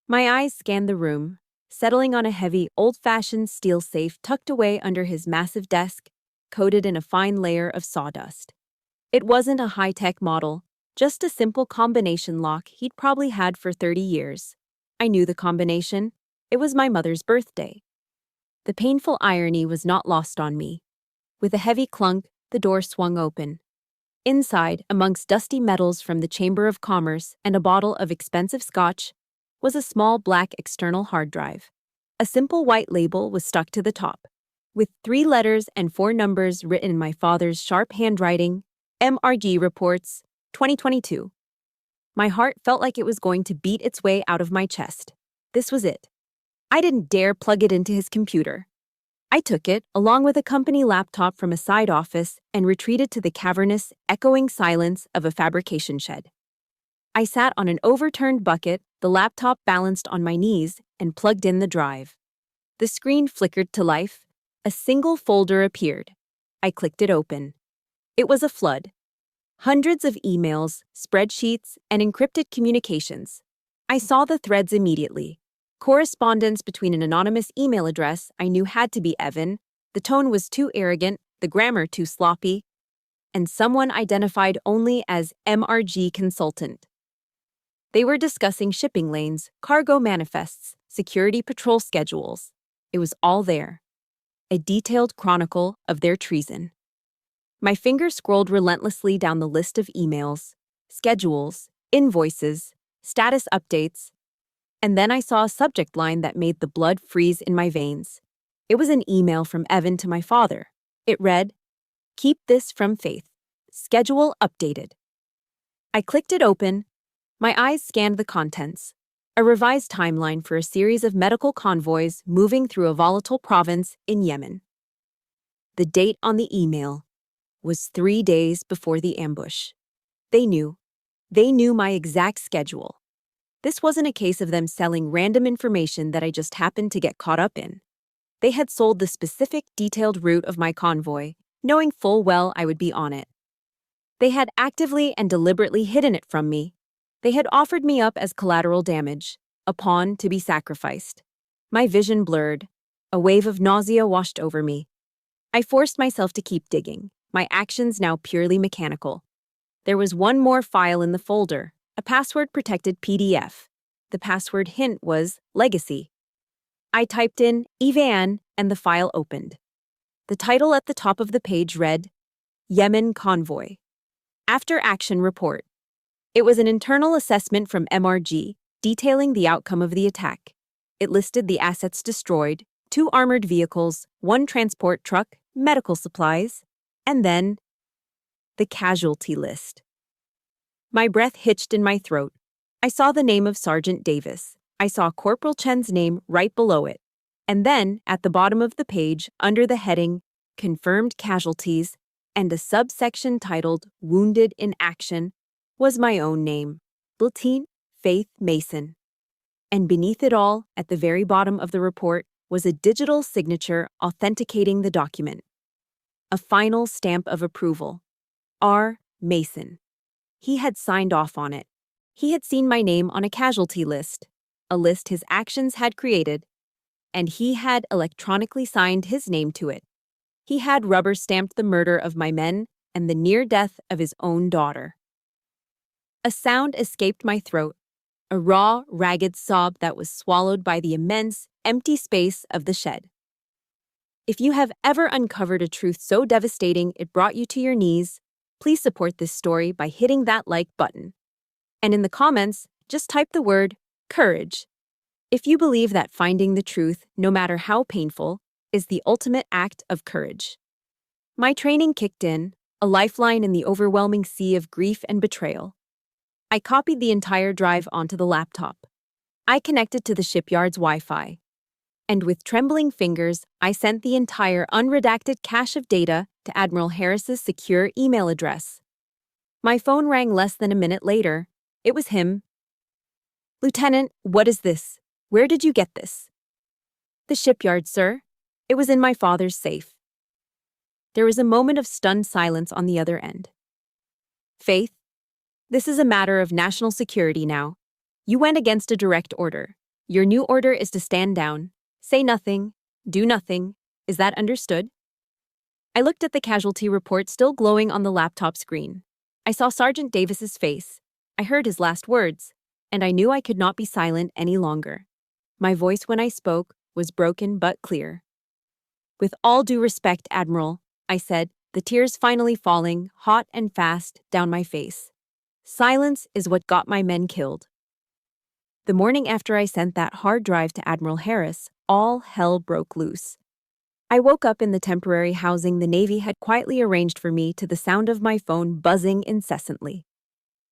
My eyes scanned the room, settling on a heavy, old-fashioned steel safe tucked away under his massive desk, coated in a fine layer of sawdust. It wasn't a high-tech model, just a simple combination lock he'd probably had for 30 years. I knew the combination. It was my mother's birthday. The painful irony was not lost on me. With a heavy clunk, the door swung open. Inside, amongst dusty metals from the Chamber of Commerce and a bottle of expensive scotch, was a small black external hard drive. A simple white label was stuck to the top, with 3 letters and 4 numbers written in my father's sharp handwriting, MRG Reports, 2022. My heart felt like it was going to beat its way out of my chest. This was it. I didn't dare plug it into his computer. I took it, along with a company laptop from a side office, and retreated to the cavernous, echoing silence of a fabrication shed. I sat on an overturned bucket, the laptop balanced on my knees, and plugged in the drive. The screen flickered to life. A single folder appeared. I clicked it open. It was a flood. Hundreds of emails, spreadsheets, and encrypted communications. I saw the threads immediately. Correspondence between an anonymous email address I knew had to be Evan, the tone was too arrogant, the grammar too sloppy, and someone identified only as MRG consultant. They were discussing shipping lanes, cargo manifests, security patrol schedules. It was all there. A detailed chronicle of their treason. My finger scrolled relentlessly down the list of emails, schedules, invoices, status updates, and then I saw a subject line that made the blood freeze in my veins. It was an email from Evan to my father. It read, "Keep this from Faith. Schedule updated." I clicked it open. My eyes scanned the contents. A revised timeline for a series of medical convoys moving through a volatile province in Yemen. The date on the email was 3 days before the ambush. They knew. They knew my exact schedule. This wasn't a case of them selling random information that I just happened to get caught up in. They had sold the specific, detailed route of my convoy, knowing full well I would be on it. They had actively and deliberately hidden it from me. They had offered me up as collateral damage, a pawn to be sacrificed. My vision blurred. A wave of nausea washed over me. I forced myself to keep digging, my actions now purely mechanical. There was one more file in the folder, a password-protected PDF. The password hint was Legacy. I typed in Evan and the file opened. The title at the top of the page read, Yemen Convoy. After Action Report. It was an internal assessment from MRG, detailing the outcome of the attack. It listed the assets destroyed, 2 armored vehicles, 1 transport truck, medical supplies, and then the casualty list. My breath hitched in my throat. I saw the name of Sergeant Davis. I saw Corporal Chen's name right below it. And then, at the bottom of the page, under the heading, Confirmed Casualties, and a subsection titled Wounded in Action, was my own name, Blutine Faith Mason. And beneath it all, at the very bottom of the report, was a digital signature authenticating the document. A final stamp of approval. R. Mason. He had signed off on it. He had seen my name on a casualty list, a list his actions had created, and he had electronically signed his name to it. He had rubber-stamped the murder of my men and the near death of his own daughter. A sound escaped my throat, a raw, ragged sob that was swallowed by the immense, empty space of the shed. If you have ever uncovered a truth so devastating it brought you to your knees, please support this story by hitting that like button. And in the comments, just type the word courage. If you believe that finding the truth, no matter how painful, is the ultimate act of courage. My training kicked in, a lifeline in the overwhelming sea of grief and betrayal. I copied the entire drive onto the laptop. I connected to the shipyard's Wi-Fi. And with trembling fingers, I sent the entire unredacted cache of data to Admiral Harris's secure email address. My phone rang less than a minute later. It was him. "Lieutenant, what is this? Where did you get this?" "The shipyard, sir. It was in my father's safe." There was a moment of stunned silence on the other end. "Faith, this is a matter of national security now. You went against a direct order. Your new order is to stand down, say nothing, do nothing. Is that understood?" I looked at the casualty report still glowing on the laptop screen. I saw Sergeant Davis's face. I heard his last words, and I knew I could not be silent any longer. My voice when I spoke was broken but clear. "With all due respect, Admiral," I said, the tears finally falling, hot and fast, down my face. "Silence is what got my men killed." The morning after I sent that hard drive to Admiral Harris, all hell broke loose. I woke up in the temporary housing the Navy had quietly arranged for me to the sound of my phone buzzing incessantly.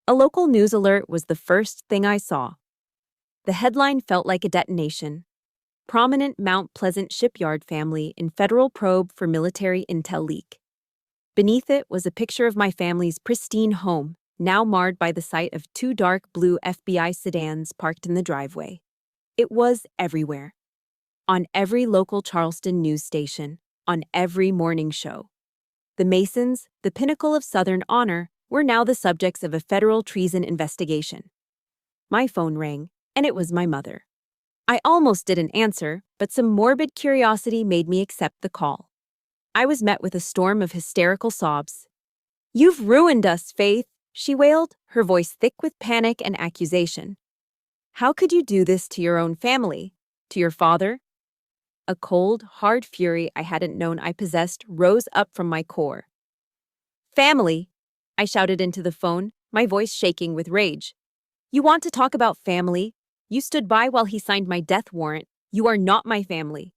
A local news alert was the first thing I saw. The headline felt like a detonation. Prominent Mount Pleasant shipyard family in federal probe for military intel leak. Beneath it was a picture of my family's pristine home, now marred by the sight of 2 dark blue FBI sedans parked in the driveway. It was everywhere. On every local Charleston news station, on every morning show. The Masons, the pinnacle of Southern honor, were now the subjects of a federal treason investigation. My phone rang, and it was my mother. I almost didn't answer, but some morbid curiosity made me accept the call. I was met with a storm of hysterical sobs. "You've ruined us, Faith," she wailed, her voice thick with panic and accusation. "How could you do this to your own family? To your father?" A cold, hard fury I hadn't known I possessed rose up from my core. "Family!" I shouted into the phone, my voice shaking with rage. "You want to talk about family? You stood by while he signed my death warrant. You are not my family."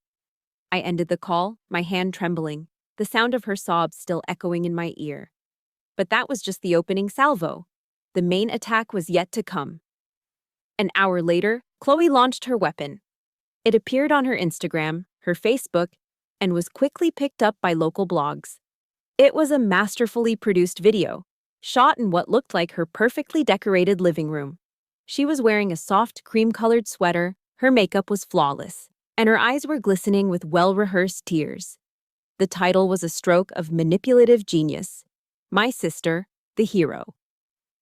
I ended the call, my hand trembling, the sound of her sobs still echoing in my ear. But that was just the opening salvo. The main attack was yet to come. An hour later, Chloe launched her weapon. It appeared on her Instagram, her Facebook, and was quickly picked up by local blogs. It was a masterfully produced video, shot in what looked like her perfectly decorated living room. She was wearing a soft cream-colored sweater, her makeup was flawless, and her eyes were glistening with well-rehearsed tears. The title was a stroke of manipulative genius. My Sister, the Hero.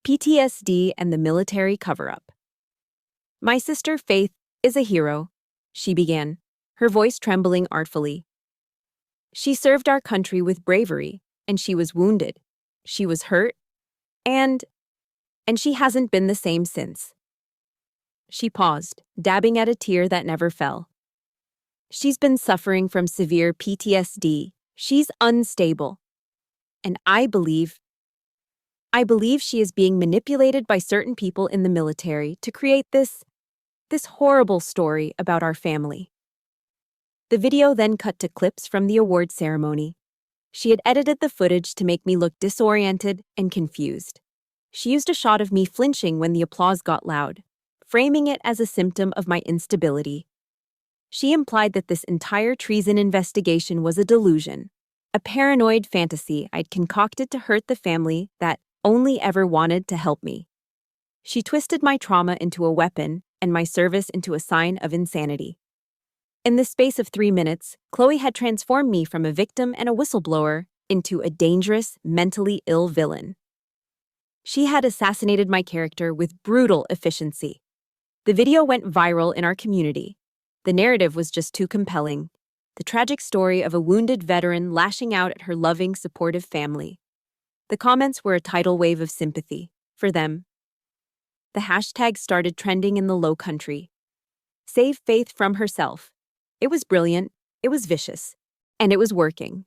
PTSD and the Military Cover-Up. "My sister, Faith, is a hero," she began, her voice trembling artfully. "She served our country with bravery, and she was wounded. She was hurt, and she hasn't been the same since." She paused, dabbing at a tear that never fell. "She's been suffering from severe PTSD. She's unstable. And I believe she is being manipulated by certain people in the military to create this horrible story about our family." The video then cut to clips from the award ceremony. She had edited the footage to make me look disoriented and confused. She used a shot of me flinching when the applause got loud, framing it as a symptom of my instability. She implied that this entire treason investigation was a delusion, a paranoid fantasy I'd concocted to hurt the family that only ever wanted to help me. She twisted my trauma into a weapon and my service into a sign of insanity. In the space of 3 minutes, Chloe had transformed me from a victim and a whistleblower into a dangerous, mentally ill villain. She had assassinated my character with brutal efficiency. The video went viral in our community. The narrative was just too compelling. The tragic story of a wounded veteran lashing out at her loving, supportive family. The comments were a tidal wave of sympathy for them. The hashtag started trending in the Low Country. Save Faith from herself. It was brilliant, it was vicious, and it was working.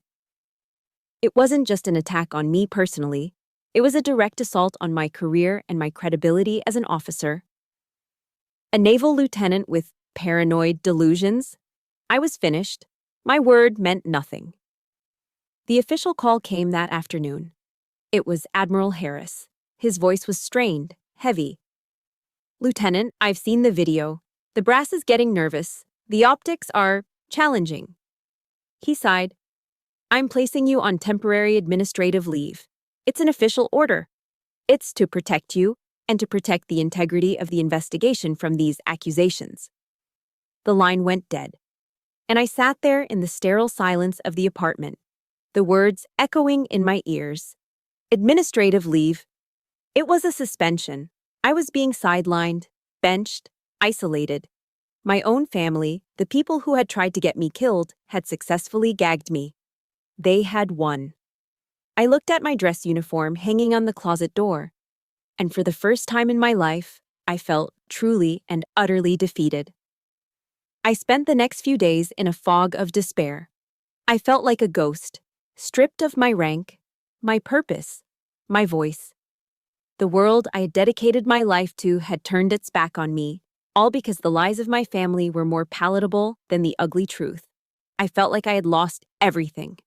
It wasn't just an attack on me personally. It was a direct assault on my career and my credibility as an officer. A naval lieutenant with paranoid delusions? I was finished. My word meant nothing. The official call came that afternoon. It was Admiral Harris. His voice was strained, heavy. "Lieutenant, I've seen the video. The brass is getting nervous. The optics are challenging." He sighed. "I'm placing you on temporary administrative leave. It's an official order. It's to protect you and to protect the integrity of the investigation from these accusations." The line went dead, and I sat there in the sterile silence of the apartment, the words echoing in my ears. Administrative leave. It was a suspension. I was being sidelined, benched, isolated. My own family, the people who had tried to get me killed, had successfully gagged me. They had won. I looked at my dress uniform hanging on the closet door, and for the first time in my life, I felt truly and utterly defeated. I spent the next few days in a fog of despair. I felt like a ghost, stripped of my rank, my purpose, my voice. The world I had dedicated my life to had turned its back on me, all because the lies of my family were more palatable than the ugly truth. I felt like I had lost everything.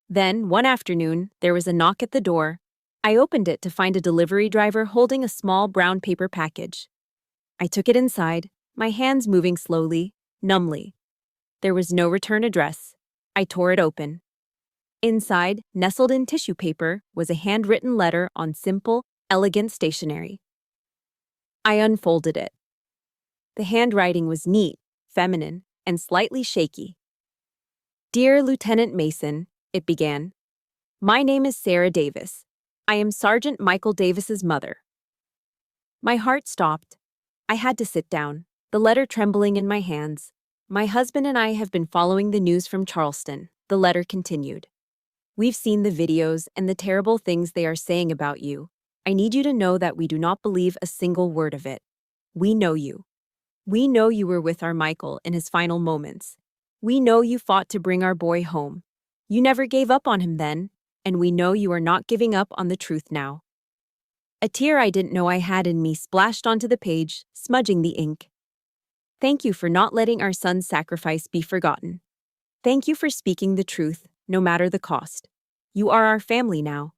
Then, one afternoon, there was a knock at the door. I opened it to find a delivery driver holding a small brown paper package. I took it inside, my hands moving slowly, numbly. There was no return address. I tore it open. Inside, nestled in tissue paper, was a handwritten letter on simple, elegant stationery. I unfolded it. The handwriting was neat, feminine, and slightly shaky. "Dear Lieutenant Mason," it began. "My name is Sarah Davis. I am Sergeant Michael Davis's mother." My heart stopped. I had to sit down, the letter trembling in my hands. My husband and I have been following the news from Charleston, the letter continued. We've seen the videos and the terrible things they are saying about you. I need you to know that we do not believe a single word of it. We know you. We know you were with our Michael in his final moments. We know you fought to bring our boy home. You never gave up on him then, and we know you are not giving up on the truth now. A tear I didn't know I had in me splashed onto the page, smudging the ink. Thank you for not letting our son's sacrifice be forgotten. Thank you for speaking the truth, no matter the cost. You are our family now.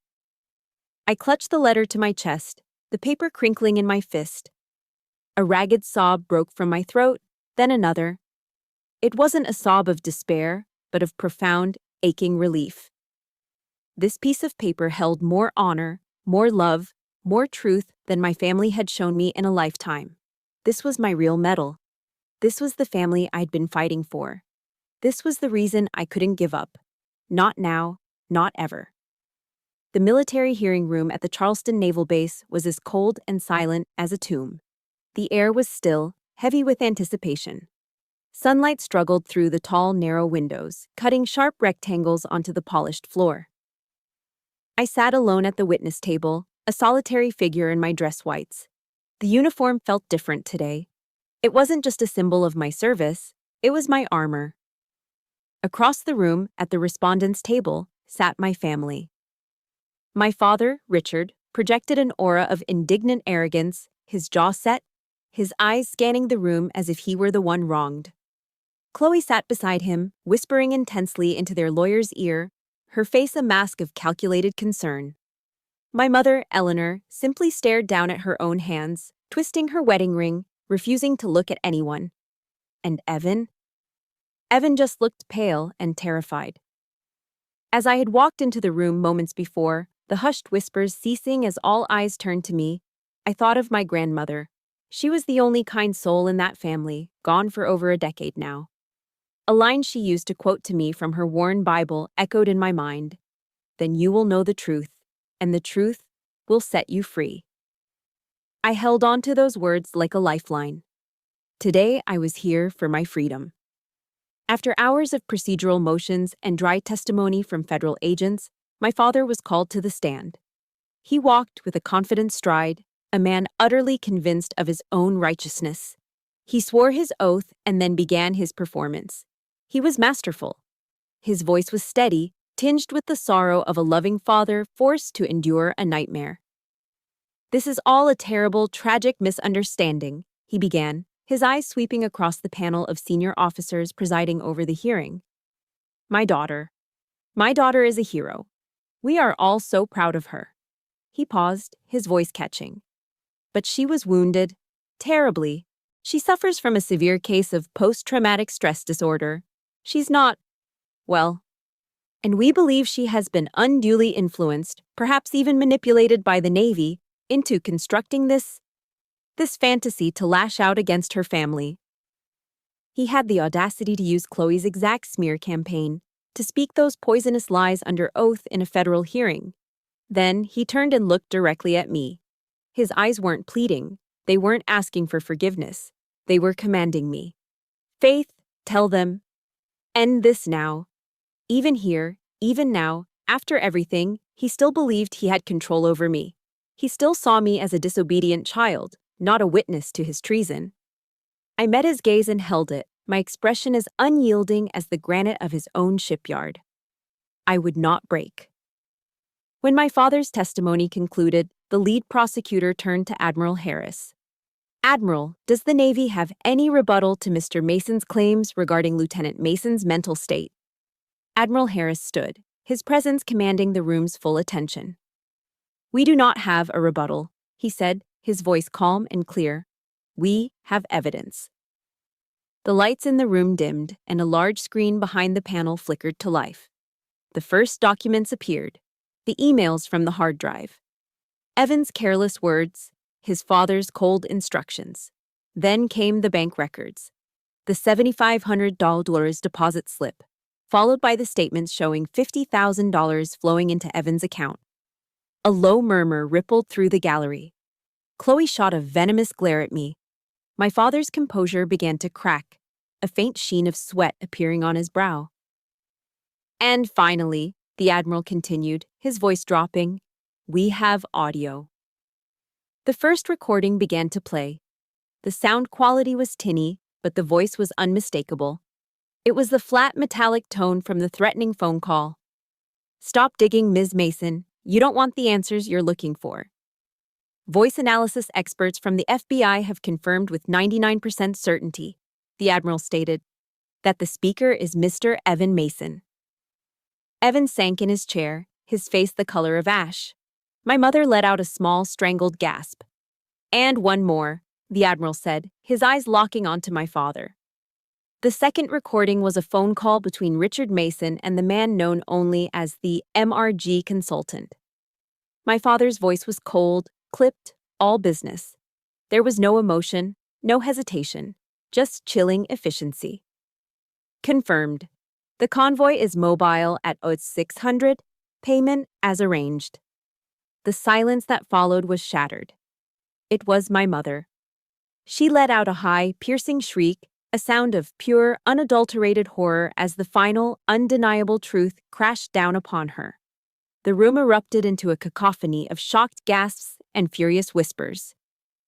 I clutched the letter to my chest, the paper crinkling in my fist. A ragged sob broke from my throat, then another. It wasn't a sob of despair, but of profound, aching relief. This piece of paper held more honor, more love, more truth than my family had shown me in a lifetime. This was my real medal. This was the family I'd been fighting for. This was the reason I couldn't give up. Not now, not ever. The military hearing room at the Charleston Naval Base was as cold and silent as a tomb. The air was still, heavy with anticipation. Sunlight struggled through the tall, narrow windows, cutting sharp rectangles onto the polished floor. I sat alone at the witness table, a solitary figure in my dress whites. The uniform felt different today. It wasn't just a symbol of my service, it was my armor. Across the room, at the respondent's table, sat my family. My father, Richard, projected an aura of indignant arrogance, his jaw set, his eyes scanning the room as if he were the one wronged. Chloe sat beside him, whispering intensely into their lawyer's ear, her face a mask of calculated concern. My mother, Eleanor, simply stared down at her own hands, twisting her wedding ring, refusing to look at anyone. And Evan? Evan just looked pale and terrified. As I had walked into the room moments before, the hushed whispers ceasing as all eyes turned to me, I thought of my grandmother. She was the only kind soul in that family, gone for over a decade now. A line she used to quote to me from her worn Bible echoed in my mind. Then you will know the truth, and the truth will set you free. I held on to those words like a lifeline. Today I was here for my freedom. After hours of procedural motions and dry testimony from federal agents, my father was called to the stand. He walked with a confident stride, a man utterly convinced of his own righteousness. He swore his oath and then began his performance. He was masterful. His voice was steady, tinged with the sorrow of a loving father forced to endure a nightmare. This is all a terrible, tragic misunderstanding, he began, his eyes sweeping across the panel of senior officers presiding over the hearing. My daughter is a hero. We are all so proud of her. He paused, his voice catching. But she was wounded, terribly. She suffers from a severe case of post-traumatic stress disorder. She's not, well, and we believe she has been unduly influenced, perhaps even manipulated by the Navy, into constructing this fantasy to lash out against her family. He had the audacity to use Chloe's exact smear campaign, to speak those poisonous lies under oath in a federal hearing. Then he turned and looked directly at me. His eyes weren't pleading, they weren't asking for forgiveness, they were commanding me. Faith, tell them, end this now. Even here, even now, after everything, he still believed he had control over me. He still saw me as a disobedient child, not a witness to his treason. I met his gaze and held it, my expression as unyielding as the granite of his own shipyard. I would not break. When my father's testimony concluded, the lead prosecutor turned to Admiral Harris. Admiral, does the Navy have any rebuttal to Mr. Mason's claims regarding Lieutenant Mason's mental state? Admiral Harris stood, his presence commanding the room's full attention. We do not have a rebuttal, he said, his voice calm and clear. We have evidence. The lights in the room dimmed, and a large screen behind the panel flickered to life. The first documents appeared, the emails from the hard drive. Evan's careless words, his father's cold instructions. Then came the bank records. The $7,500 deposit slip, followed by the statements showing $50,000 flowing into Evan's account. A low murmur rippled through the gallery. Chloe shot a venomous glare at me. My father's composure began to crack, a faint sheen of sweat appearing on his brow. And finally, the Admiral continued, his voice dropping, we have audio. The first recording began to play. The sound quality was tinny, but the voice was unmistakable. It was the flat metallic tone from the threatening phone call. Stop digging, Ms. Mason. You don't want the answers you're looking for. Voice analysis experts from the FBI have confirmed with 99% certainty, the Admiral stated, that the speaker is Mr. Evan Mason. Evan sank in his chair, his face the color of ash. My mother let out a small, strangled gasp. And one more, the Admiral said, his eyes locking onto my father. The second recording was a phone call between Richard Mason and the man known only as the MRG consultant. My father's voice was cold, clipped, all business. There was no emotion, no hesitation, just chilling efficiency. Confirmed. The convoy is mobile at 0600, payment as arranged. The silence that followed was shattered. It was my mother. She let out a high, piercing shriek, a sound of pure, unadulterated horror as the final, undeniable truth crashed down upon her. The room erupted into a cacophony of shocked gasps and furious whispers.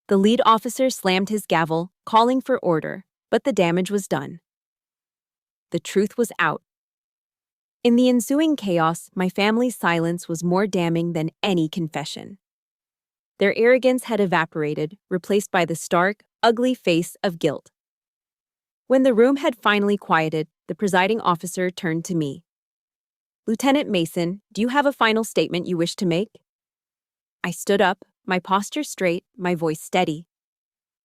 The lead officer slammed his gavel, calling for order, but the damage was done. The truth was out. In the ensuing chaos, my family's silence was more damning than any confession. Their arrogance had evaporated, replaced by the stark, ugly face of guilt. When the room had finally quieted, the presiding officer turned to me. Lieutenant Mason, do you have a final statement you wish to make? I stood up, my posture straight, my voice steady.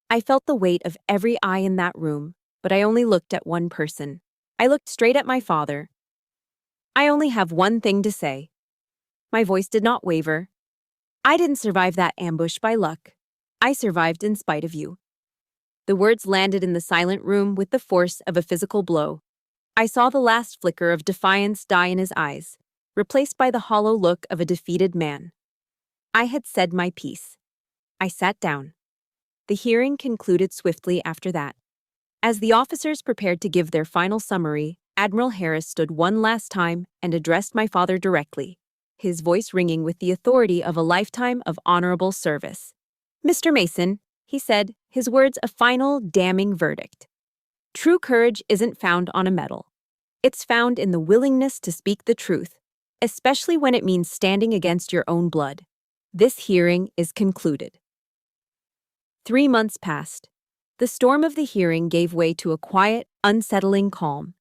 I felt the weight of every eye in that room, but I only looked at one person. I looked straight at my father. I only have one thing to say. My voice did not waver. I didn't survive that ambush by luck. I survived in spite of you. The words landed in the silent room with the force of a physical blow. I saw the last flicker of defiance die in his eyes, replaced by the hollow look of a defeated man. I had said my piece. I sat down. The hearing concluded swiftly after that. As the officers prepared to give their final summary, Admiral Harris stood one last time and addressed my father directly, his voice ringing with the authority of a lifetime of honorable service. Mr. Mason, he said, his words a final, damning verdict. True courage isn't found on a medal. It's found in the willingness to speak the truth, especially when it means standing against your own blood. This hearing is concluded. 3 months passed. The storm of the hearing gave way to a quiet, unsettling calm.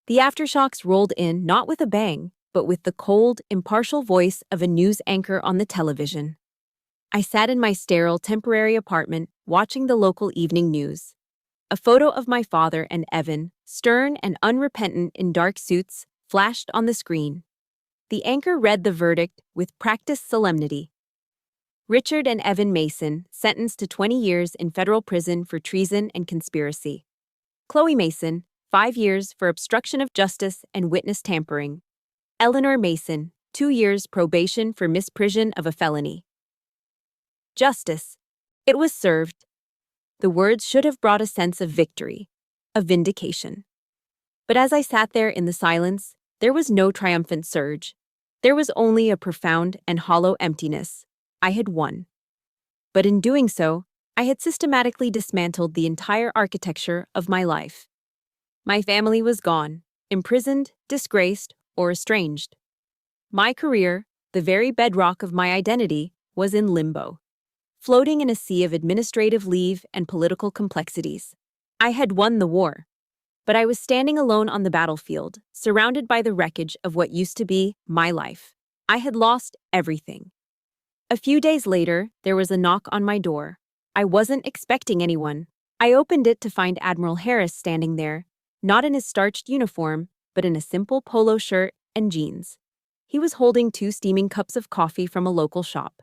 The aftershocks rolled in not with a bang, but with the cold, impartial voice of a news anchor on the television. I sat in my sterile, temporary apartment, watching the local evening news. A photo of my father and Evan, stern and unrepentant in dark suits, flashed on the screen. The anchor read the verdict with practiced solemnity. Richard and Evan Mason, sentenced to 20 years in federal prison for treason and conspiracy. Chloe Mason, 5 years for obstruction of justice and witness tampering. Eleanor Mason, 2 years probation for misprision of a felony. Justice. It was served. The words should have brought a sense of victory, of vindication. But as I sat there in the silence, there was no triumphant surge. There was only a profound and hollow emptiness. I had won. But in doing so, I had systematically dismantled the entire architecture of my life. My family was gone, imprisoned, disgraced, or estranged. My career, the very bedrock of my identity, was in limbo, floating in a sea of administrative leave and political complexities. I had won the war, but I was standing alone on the battlefield, surrounded by the wreckage of what used to be my life. I had lost everything. A few days later, there was a knock on my door. I wasn't expecting anyone. I opened it to find Admiral Harris standing there, not in his starched uniform, but in a simple polo shirt and jeans. He was holding 2 steaming cups of coffee from a local shop.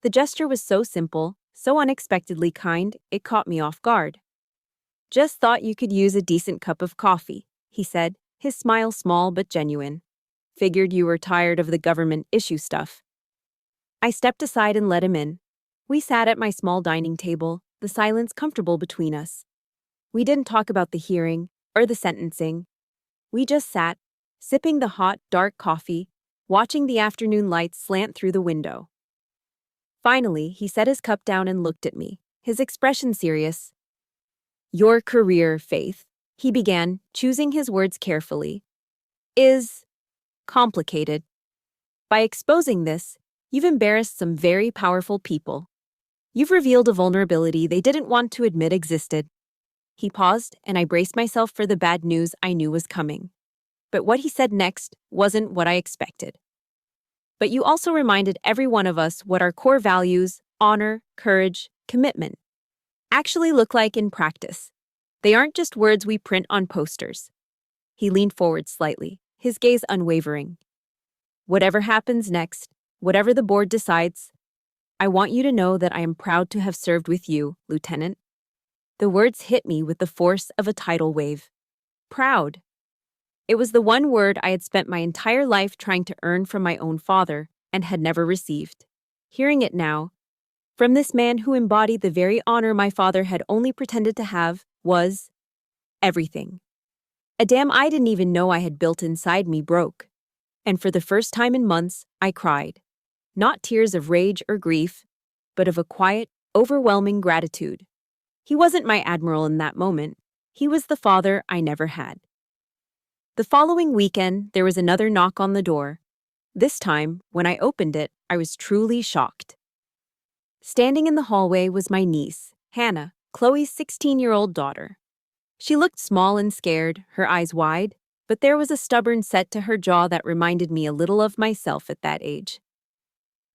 The gesture was so simple, so unexpectedly kind, it caught me off guard. Just thought you could use a decent cup of coffee, he said, his smile small but genuine. Figured you were tired of the government issue stuff. I stepped aside and let him in. We sat at my small dining table, the silence comfortable between us. We didn't talk about the hearing or the sentencing. We just sat, sipping the hot, dark coffee, watching the afternoon lights slant through the window. Finally, he set his cup down and looked at me, his expression serious. "Your career, Faith," he began, choosing his words carefully, "is complicated. By exposing this, you've embarrassed some very powerful people. You've revealed a vulnerability they didn't want to admit existed." He paused, and I braced myself for the bad news I knew was coming. But what he said next wasn't what I expected. "But you also reminded every one of us what our core values, honor, courage, commitment, actually look like in practice. They aren't just words we print on posters." He leaned forward slightly, his gaze unwavering. "Whatever happens next, whatever the board decides, I want you to know that I am proud to have served with you, Lieutenant." The words hit me with the force of a tidal wave. Proud. It was the one word I had spent my entire life trying to earn from my own father and had never received. Hearing it now, from this man who embodied the very honor my father had only pretended to have, was everything. A dam I didn't even know I had built inside me broke. And for the first time in months, I cried. Not tears of rage or grief, but of a quiet, overwhelming gratitude. He wasn't my admiral in that moment. He was the father I never had. The following weekend, there was another knock on the door. This time, when I opened it, I was truly shocked. Standing in the hallway was my niece, Hannah, Chloe's 16-year-old daughter. She looked small and scared, her eyes wide, but there was a stubborn set to her jaw that reminded me a little of myself at that age.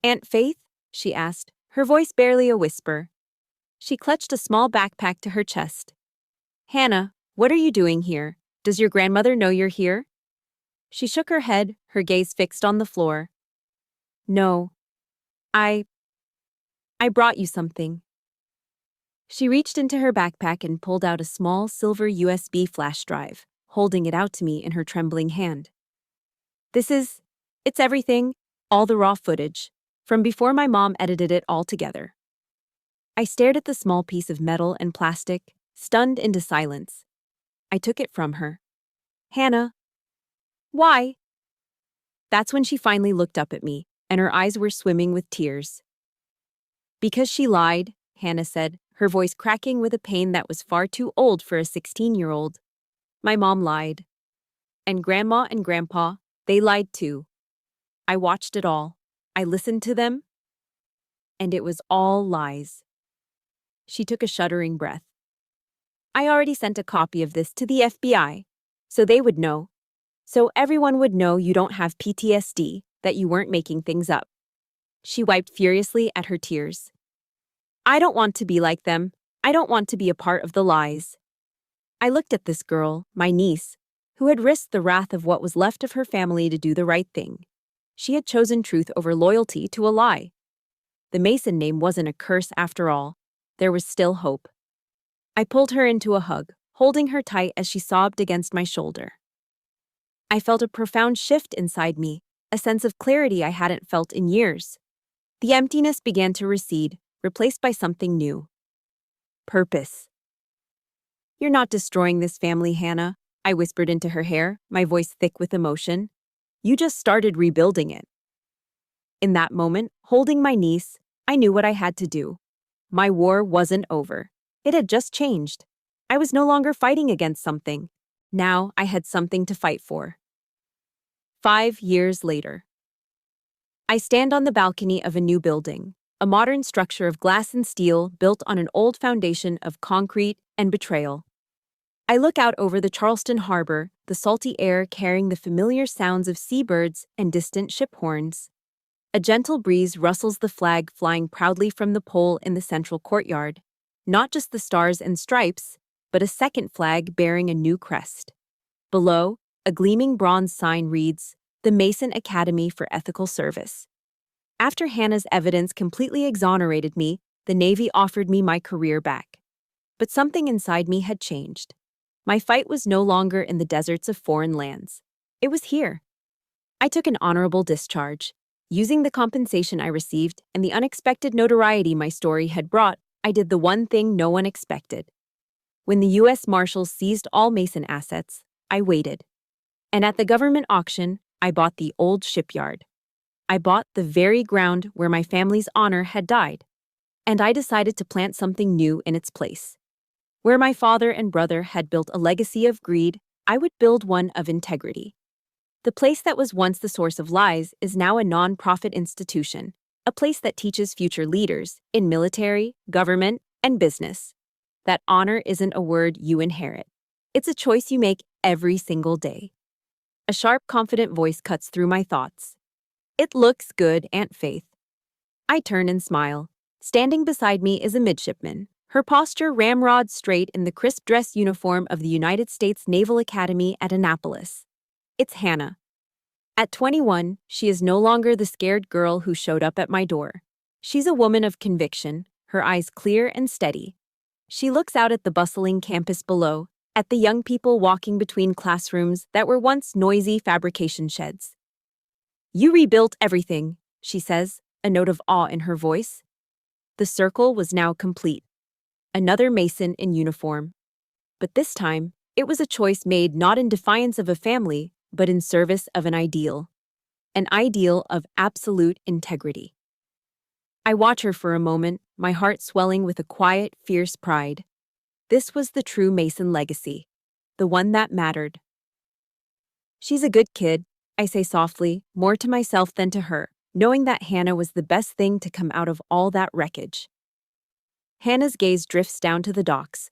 "Aunt Faith?" she asked, her voice barely a whisper. She clutched a small backpack to her chest. "Hannah, what are you doing here? Does your grandmother know you're here?" She shook her head, her gaze fixed on the floor. "No. I brought you something." She reached into her backpack and pulled out a small silver USB flash drive, holding it out to me in her trembling hand. It's everything, all the raw footage, from before my mom edited it all together." I stared at the small piece of metal and plastic, stunned into silence. I took it from her. "Hannah." "Why?" That's when she finally looked up at me, and her eyes were swimming with tears. "Because she lied," Hannah said, her voice cracking with a pain that was far too old for a 16-year-old. "My mom lied. And Grandma and Grandpa, they lied too. I watched it all. I listened to them. And it was all lies." She took a shuddering breath. "I already sent a copy of this to the FBI, so they would know. So everyone would know you don't have PTSD, that you weren't making things up." She wiped furiously at her tears. "I don't want to be like them. I don't want to be a part of the lies." I looked at this girl, my niece, who had risked the wrath of what was left of her family to do the right thing. She had chosen truth over loyalty to a lie. The Mason name wasn't a curse after all. There was still hope. I pulled her into a hug, holding her tight as she sobbed against my shoulder. I felt a profound shift inside me, a sense of clarity I hadn't felt in years. The emptiness began to recede, replaced by something new. Purpose. "You're not destroying this family, Hannah," I whispered into her hair, my voice thick with emotion. "You just started rebuilding it." In that moment, holding my niece, I knew what I had to do. My war wasn't over. It had just changed. I was no longer fighting against something. Now I had something to fight for. 5 years later. I stand on the balcony of a new building, a modern structure of glass and steel built on an old foundation of concrete and betrayal. I look out over the Charleston harbor, the salty air carrying the familiar sounds of seabirds and distant ship horns. A gentle breeze rustles the flag flying proudly from the pole in the central courtyard. Not just the stars and stripes, but a second flag bearing a new crest. Below, a gleaming bronze sign reads, "The Mason Academy for Ethical Service." After Hannah's evidence completely exonerated me, the Navy offered me my career back. But something inside me had changed. My fight was no longer in the deserts of foreign lands. It was here. I took an honorable discharge. Using the compensation I received and the unexpected notoriety my story had brought, I did the one thing no one expected. When the U.S. Marshals seized all Mason assets, I waited. And at the government auction, I bought the old shipyard. I bought the very ground where my family's honor had died. And I decided to plant something new in its place. Where my father and brother had built a legacy of greed, I would build one of integrity. The place that was once the source of lies is now a non-profit institution, a place that teaches future leaders in military, government, and business that honor isn't a word you inherit. It's a choice you make every single day. A sharp, confident voice cuts through my thoughts. It looks good, Aunt Faith. I turn and smile. Standing beside me is a midshipman, her posture ramrod straight in the crisp dress uniform of the United States Naval Academy at Annapolis. It's Hannah. At 21, she is no longer the scared girl who showed up at my door. She's a woman of conviction, her eyes clear and steady. She looks out at the bustling campus below, at the young people walking between classrooms that were once noisy fabrication sheds. "You rebuilt everything," she says, a note of awe in her voice. The circle was now complete. Another Mason in uniform. But this time, it was a choice made not in defiance of a family, but in service of an ideal of absolute integrity. I watch her for a moment, my heart swelling with a quiet, fierce pride. This was the true Mason legacy, the one that mattered. "She's a good kid," I say softly, more to myself than to her, knowing that Hannah was the best thing to come out of all that wreckage. Hannah's gaze drifts down to the docks.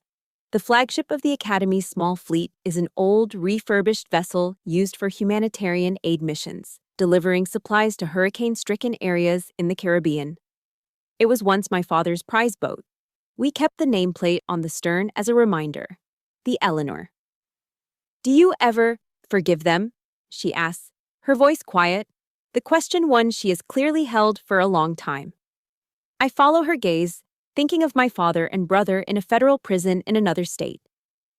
The flagship of the Academy's small fleet is an old, refurbished vessel used for humanitarian aid missions, delivering supplies to hurricane-stricken areas in the Caribbean. It was once my father's prize boat. We kept the nameplate on the stern as a reminder. The Eleanor. "Do you ever forgive them?" she asks, her voice quiet, the question one she has clearly held for a long time. I follow her gaze, thinking of my father and brother in a federal prison in another state.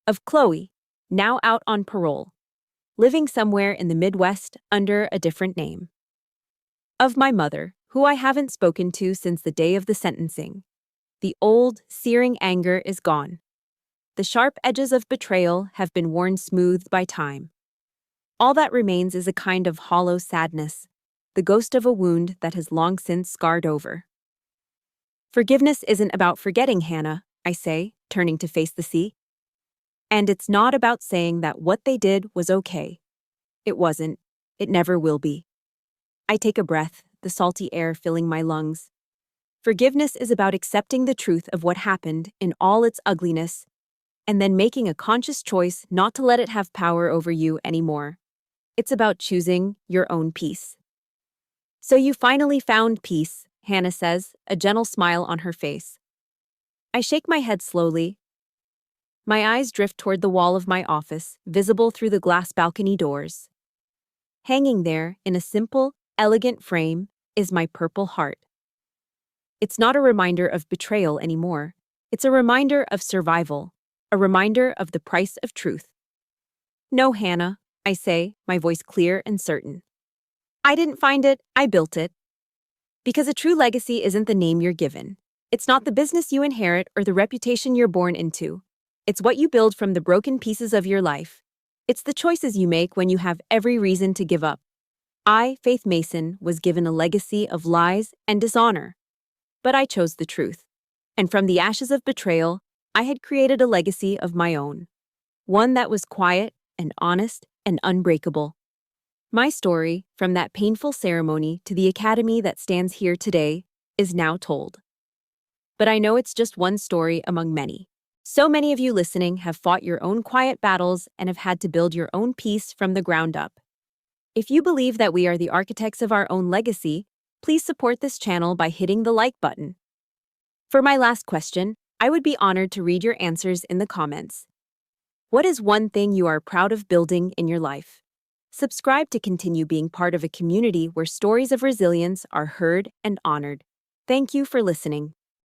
Of Chloe, now out on parole, living somewhere in the Midwest under a different name. Of my mother, who I haven't spoken to since the day of the sentencing. The old, searing anger is gone. The sharp edges of betrayal have been worn smooth by time. All that remains is a kind of hollow sadness, the ghost of a wound that has long since scarred over. "Forgiveness isn't about forgetting, Hannah," I say, turning to face the sea. "And it's not about saying that what they did was okay. It wasn't. It never will be." I take a breath, the salty air filling my lungs. Forgiveness is about accepting the truth of what happened in all its ugliness, and then making a conscious choice not to let it have power over you anymore. It's about choosing your own peace. "So you finally found peace," Hannah says, a gentle smile on her face. I shake my head slowly. My eyes drift toward the wall of my office, visible through the glass balcony doors. Hanging there, in a simple, elegant frame, is my purple heart. It's not a reminder of betrayal anymore. It's a reminder of survival, a reminder of the price of truth. "No, Hannah," I say, my voice clear and certain. "I didn't find it, I built it." Because a true legacy isn't the name you're given. It's not the business you inherit or the reputation you're born into. It's what you build from the broken pieces of your life. It's the choices you make when you have every reason to give up. I, Faith Mason, was given a legacy of lies and dishonor. But I chose the truth. And from the ashes of betrayal, I had created a legacy of my own. One that was quiet and honest and unbreakable. My story, from that painful ceremony to the academy that stands here today, is now told. But I know it's just one story among many. So many of you listening have fought your own quiet battles and have had to build your own peace from the ground up. If you believe that we are the architects of our own legacy, please support this channel by hitting the like button. For my last question, I would be honored to read your answers in the comments. What is one thing you are proud of building in your life? Subscribe to continue being part of a community where stories of resilience are heard and honored. Thank you for listening.